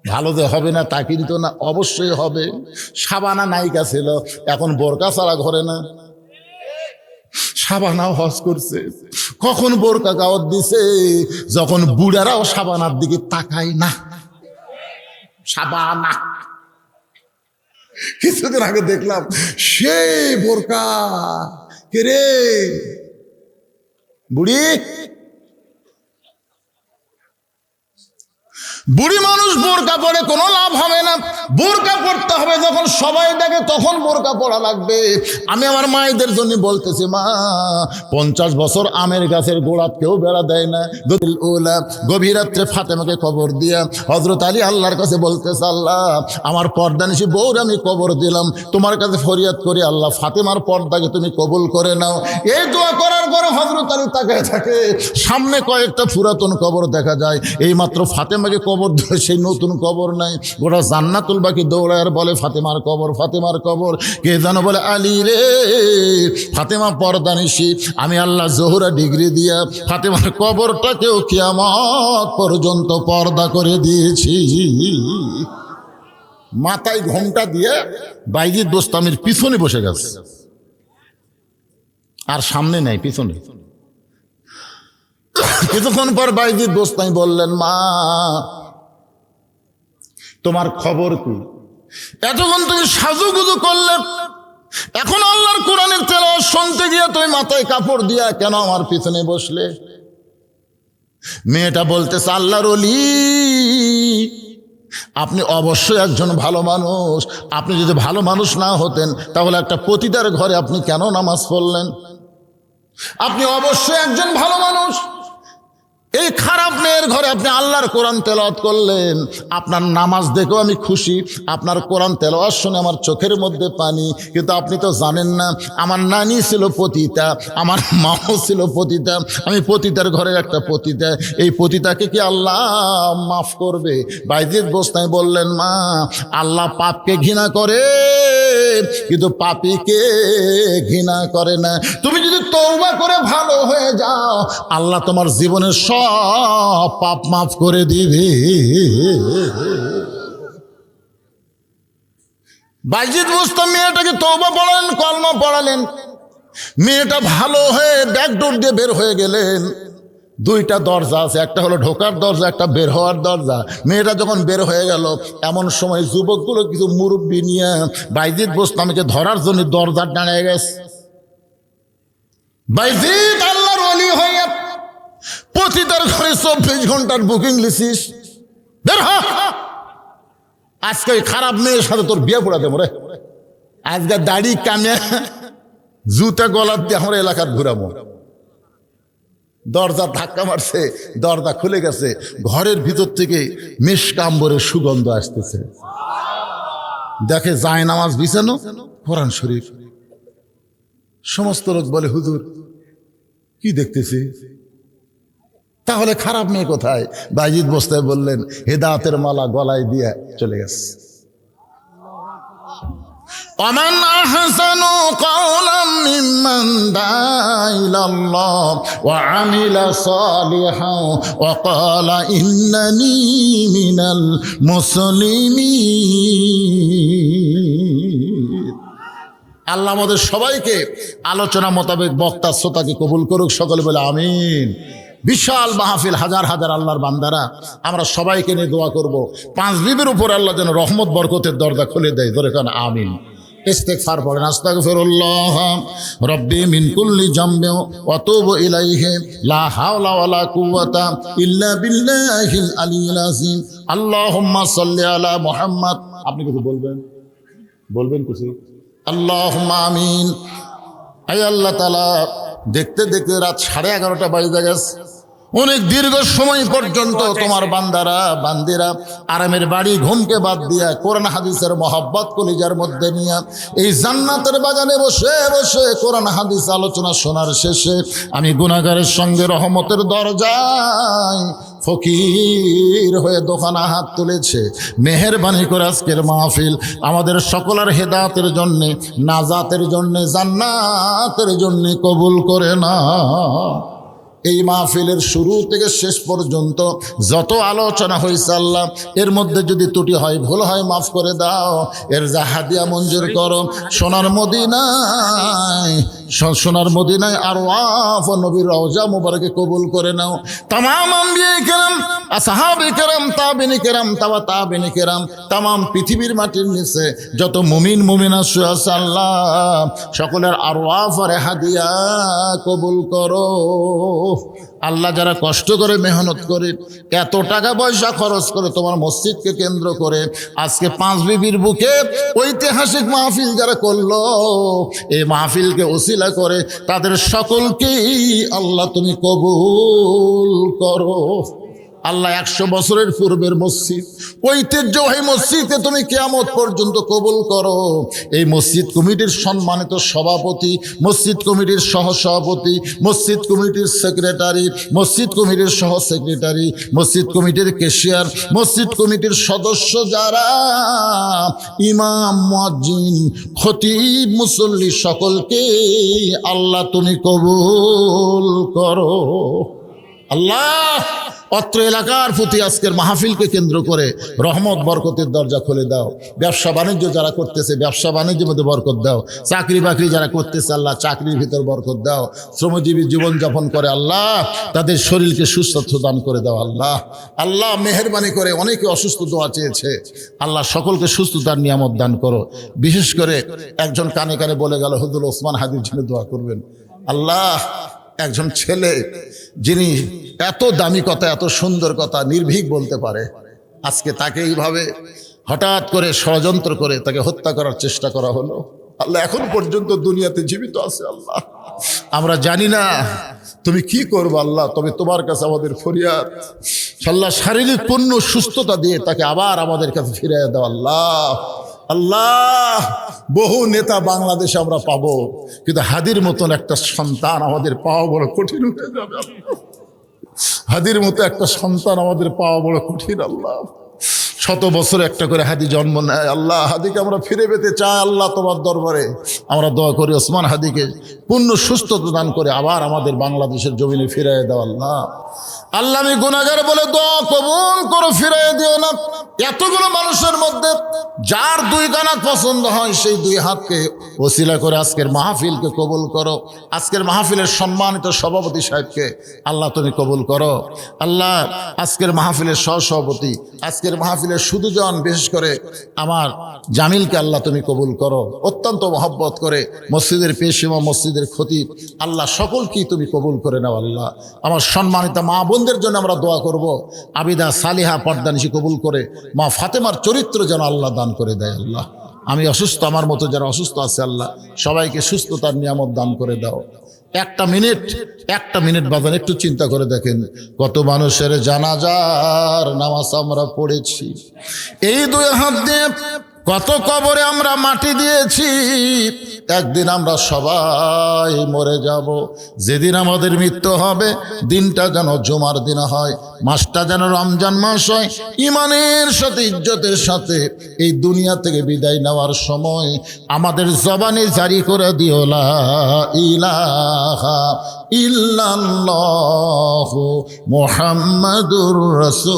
ভালো যে হবে না তা কিন্তু না, অবশ্যই হবে। শাবানা নায়িকা ছিল, এখন বোরকা ছাড়া ঘরে না। শাবানাও হজ করছে, কখন বোরকা গাওয়াত দিছে? যখন বুড়ারাও শাবানার দিকে তাকায় না। শাবানা কিছুদিন আগে দেখলাম, সে বোরকা, কে রে বুড়ি? বুড়ি মানুষ বোরকা পরে কোনো লাভ হবে না। বোরকা পড়তে হবে যখন সবাই দেখে, তখন বোরকা পড়া লাগবে। আমি আমার মায়েদের জন্য বলতেছি, মা 50 বছর আমের গাছের গোড়াত কেউ বেড়া দেয় না। গভীর রাত্রে ফাতেমাকে কবর দিয়া হযরত আলী আল্লাহর কাছে বলতেছে, আল্লাহ আমার পর্দানিশী বউর আমি কবর দিলাম, তোমার কাছে ফরিয়াদ করি, আল্লাহ ফাতেমার পর্দাকে তুমি কবুল করে নাও। এই দোয়া করার পরে হযরত আলী তাকায় থাকে, সামনে কয়েকটা পুরাতন কবর দেখা যায়। এই মাত্র ফাতেমাকে কবর ধরে, সেই নতুন কবর নাই, গোটা জান্নাতুল বাকি দৌড়ায় আর বলে, ফাতেমার কবর, ফাতেমার কবর। কে যেন বলে, আলী রে, ফাতেমা পর্দানিশী, আমি আল্লাহ জোহরা ডিগ্রি দিয়া ফাতেমার কবরটাকেও কিয়ামত পর্যন্ত পর্দা করে দিয়েছি। মাথায় ঘোমটা দিয়ে বাইজিদ বোস্তামির পিছনে বসে গেছে, আর সামনে নাই, পিছনে। কিছুক্ষণ পর বাইজিদ বোস্তামি বললেন, মা তোমার খবর কি? এতক্ষণ তুমি সাজুগুজু করলে, এখন আল্লাহর কোরআনের তেলাওয়াত শুনতে গিয়ে তুমি মাথায় কাপড় দিয়া কেন আমার পিছনে বসলে? মেয়েটা বলতেছে, আল্লাহর ওলি, আপনি অবশ্যই একজন ভালো মানুষ। আপনি যদি ভালো মানুষ না হতেন, তাহলে একটা পতিতার ঘরে আপনি কেন নামাজ পড়লেন? আপনি অবশ্যই একজন ভালো মানুষ। এই খারাপ মেয়ের ঘরে আপনি আল্লাহর কোরআন তেলাওয়াত করলেন, আপনার নামাজ দেখেও আমি খুশি, আপনার কোরআন তেলাওয়াত শুনে আমার চোখের মধ্যে পানি। কিন্তু আপনি তো জানেন না, আমার নানি ছিল পতিতা, আমার মাও ছিল পতিতা, আমি পতিতার ঘরের একটা পতিতা। এই পতিতাকে কি আল্লাহ মাফ করবে? বাইজিদ বোস্তামি বললেন, মা, আল্লাহ পাপকে ঘৃণা করে কিন্তু পাপীকে ঘৃণা করে না। তুমি যদি তওবা করে ভালো হয়ে যাও, আল্লাহ তোমার জীবনের সব পাপ মাফ করে দিবে। বাইজিদ বুস্তামি মেয়েটাকে তওবা পড়ালেন, কলমা পড়ালেন। মেয়েটা ভালো হয়ে ব্যাকডোর দিয়ে বের হয়ে গেলেন। দুইটা দরজা আছে, একটা হলো ঢোকার দরজা, একটা বের হওয়ার দরজা। মেয়েটা যখন বের হয়ে গেল, এমন সময় যুবকগুলো কিছু মুরব্বী নিয়ে বাইজিদ বোস্তামিকে ধরার জন্য দরজার দাঁড়িয়ে গেছে। বাইজিদ আল্লাহর ওলি হয়ে পতিতার ঘরে 24 ঘন্টার বুকিং লিছিস, বের হ। আজকে ওই খারাপ মেয়ের সাথে তোর বিয়ে পড়া দেবো রে। আজকে দাড়ি কামে জুতা গলার দিয়ে আমরা এলাকার ঘুরাবো। দরজা ধাক্কা মারছে, দরজা খুলে গেছে, ঘরের ভিতর থেকে মিশকাম্বরের সুগন্ধ আসতেছে। দেখে যায় নামাজ বিছানো, কোরআন শরীফ। সমস্ত লোক বলে, হুজুর কি দেখতেছি? তাহলে খারাপ মেয়ে কোথায়? বাইজিদ বোস্তামি বললেন, হেদায়েতের মালা গলায় দিয়ে চলে গেছে। ومن أحسن قولا ممن دعا إلى الله وعمل صالحا وقال إنني من المسلمين। আল্লাহ আমাদের সবাইকে আলোচনা মোতাবেক বক্তা শ্রোতাকে কবুল করুক, সকলে বলে আমিন। বিশাল মাহফিল, হাজার হাজার আল্লাহর বান্দারা, আমরা সবাইকে নিয়ে দোয়া করব, 5 বিবির উপর আল্লাহ যেন রহমত বরকতের দরজা খুলে দেয়। ধরে কান আমিন। ইস্তেগফার পড়েন, আস্তাগফিরুল্লাহ রব্বি মিন কুল্লি জামবি ওয়া তুবু ইলাইহি লা হাওলা ওয়ালা কুওয়াতা ইল্লা বিল্লাহিল আলিয়্যিল আযীম। আল্লাহুম্মা সাল্লি আলা মুহাম্মদ। আপনি কিছু বলবেন কিছু? আল্লাহুম্মা আমিন। আয় আল্লাহ তাআলা, দেখতে দেখতে রাত 11:30 বাজে গেছে। অনেক দীর্ঘ সময় পর্যন্ত তোমার বান্দারা বান্দিরা আরামের বাড়ি ঘুমকে বাদ দিয়া কোরআন হাদিসের মহব্বত কলিজার মধ্যে নিয়ে এই জান্নাতের বাগানে বসে বসে কোরআন হাদিস আলোচনা শোনার শেষে আমি গুনাহগারের সঙ্গে রহমতের দরজায় ফকির হয়ে দোকানা হাত তুলেছে। মেহেরবানি করে আজকের মাহফিল আমাদের সকলের হেদায়েতের জন্যে, নাজাতের জন্যে, জান্নাতের জন্যে কবুল করে না। এই মাহফিলের শুরু থেকে শেষ পর্যন্ত যত আলোচনা হয়েছে আল্লাহ, এর মধ্যে যদি ত্রুটি হয়, ভুল হয়, মাফ করে দাও। এর যা হাদিয়া মঞ্জুর করো সোনার মদিনায় আরওয়াফ নবীর রওজা মুবারকে কবুল করে নাও। তামাম আম্বিয়া কেরাম, আসহাবে কেরাম, তাবিনী কেরাম, তাবিনী কেরাম, তামাম পৃথিবীর মাটির নিচে যত মুমিন মুমিনা শুয়ে আছে আল্লাহ, সকলের আরওয়াফ আর হাদিয়া কবুল করো। আল্লাহ, যারা কষ্ট করে মেহনত করে এত টাকা পয়সা খরচ করে তোমার মসজিদকে কেন্দ্র করে আজকে 5 বিবির বুকে ঐতিহাসিক মাহফিল যারা করলো, এই মাহফিলকে ওসিলা করে তাদের সকলকেই আল্লাহ তুমি কবুল করো। আল্লাহ 100 বছরের পূর্বের মসজিদ, ঐতিহ্যবাহী মসজিদকে তুমি কিয়ামত পর্যন্ত কবুল করো। এই মসজিদ কমিটির সম্মানিত সভাপতি, মসজিদ কমিটির সহসভাপতি, মসজিদ কমিটির সেক্রেটারি, মসজিদ কমিটির সহ সেক্রেটারি, মসজিদ কমিটির ক্যাশিয়ার, মসজিদ কমিটির সদস্য যারা, ইমাম, মুয়াজ্জিন, খতিব, মুসল্লি, সকলকে আল্লাহ তুমি কবুল করো। আল্লাহ, অত্র এলাকার প্রতি আজকের মাহফিলকে কেন্দ্র করে রহমত বরকতের দরজা খুলে দাও। ব্যবসা বাণিজ্য যারা করতেছে, ব্যবসা বাণিজ্যের মধ্যে বরকত দাও। চাকরি বাকরি যারা করতেছে আল্লাহ, চাকরির ভিতর বরকত দাও। শ্রমজীবী জীবনযাপন করে আল্লাহ, তাদের শরীরকে সুস্বাস্থ্য দান করে দাও। আল্লাহ মেহেরবানি করে, অনেকে অসুস্থ দোয়া চেয়েছে আল্লাহ, সকলকে সুস্থতার নিয়ামত দান করো। বিশেষ করে একজন কানে কানে বলে গেল, হুজুর ওসমান হাদির জন্য দোয়া করবেন। আল্লাহ, একজন ছেলে যিনি এত দামি কথা, এত সুন্দর কথা নির্ভীক বলতে পারে, আজকে তাকে এইভাবে হঠাৎ করে ষড়যন্ত্র করে তাকে হত্যা করার চেষ্টা করা হলো। আল্লাহ এখন পর্যন্ত দুনিয়াতে জীবিত আছে আল্লাহ, আমরা জানি না তুমি কি করবে আল্লাহ, তবে তোমার কাছে আমাদের ফরিয়াদ আল্লাহ, শারীরিক পূর্ণ সুস্থতা দিয়ে তাকে আবার আমাদের কাছে ফিরিয়ে দাও আল্লাহ। আল্লাহ, বহু নেতা বাংলাদেশে আমরা পাবো, কিন্তু হাদির মতন একটা সন্তান আমাদের পাওয়া বড় কঠিন হয়ে যাবে আল্লাহ। হাদির মতো একটা সন্তান আমাদের পাওয়া বড় কঠিন আল্লাহ। শত বছরে একটা করে হাদি জন্ম নেয় আল্লাহ, হাদিকে আমরা ফিরে পেতে চাই আল্লাহ তোমার দরবারে। আমরা দোয়া করি ওসমান হাদিকে পূর্ণ সুস্থতা দান করে আবার আমাদের বাংলাদেশের জমিনে ফিরিয়ে দাও আল্লাহ। আল্লাহ, আমি গুনাহগার বলে দোয়া কবুল করো, ফিরিয়ে দিও না। এতগুলো মানুষের মধ্যে যার দুই কানাত পছন্দ হয় সেই দুই হাতকে ওসিলা করে আজকের মাহফিলকে কবুল করো। আজকের মাহফিলের সম্মানিত সভাপতি সাহেবকে আল্লাহ তুমি কবুল করো আল্লাহ। আজকের মাহফিলের সহসভাপতি, আজকের মাহফিলের সুদুজন, বিশেষ করে আমার জামিলকে আল্লাহ তুমি কবুল করো। অত্যন্ত মহব্বত করে মসজিদের পেশিমা, মসজিদের খতিব আল্লাহ সকলকেই তুমি কবুল করে নাও আল্লাহ। আমার সম্মানিত মা বোনদের জন্য আমরা দোয়া করব, আবিদা সালিহা পর্দানিশি কবুল করে মা ফাতেমার চরিত্র যেন আল্লাহ দান করে দেয় আল্লাহ। আমি অসুস্থ, আমার মতো যারা অসুস্থ আছে আল্লাহ সবাইকে সুস্থতার নিয়ামত দান করে দাও। একটা মিনিট বাজান একটু চিন্তা করে দেখেন, কত মানুষের জানাজার নামাজ আমরা পড়েছি, এই দুই হাত দিয়ে কত কবরে আমরা মাটি দিয়েছি। একদিন আমরা সবাই মরে যাব, যেদিন আমাদের মৃত্যু হবে দিনটা যেন জুমার দিন হয়, মাসটা যেন রমজান মাস হয়। ইমানের সাথে, ইজ্জতের সাথে এই দুনিয়া থেকে বিদায় নেওয়ার সময় আমাদের জবানে জারি করে দিও লা ইলাহা ইল্লাল্লাহু মুহাম্মাদুর রাসূল।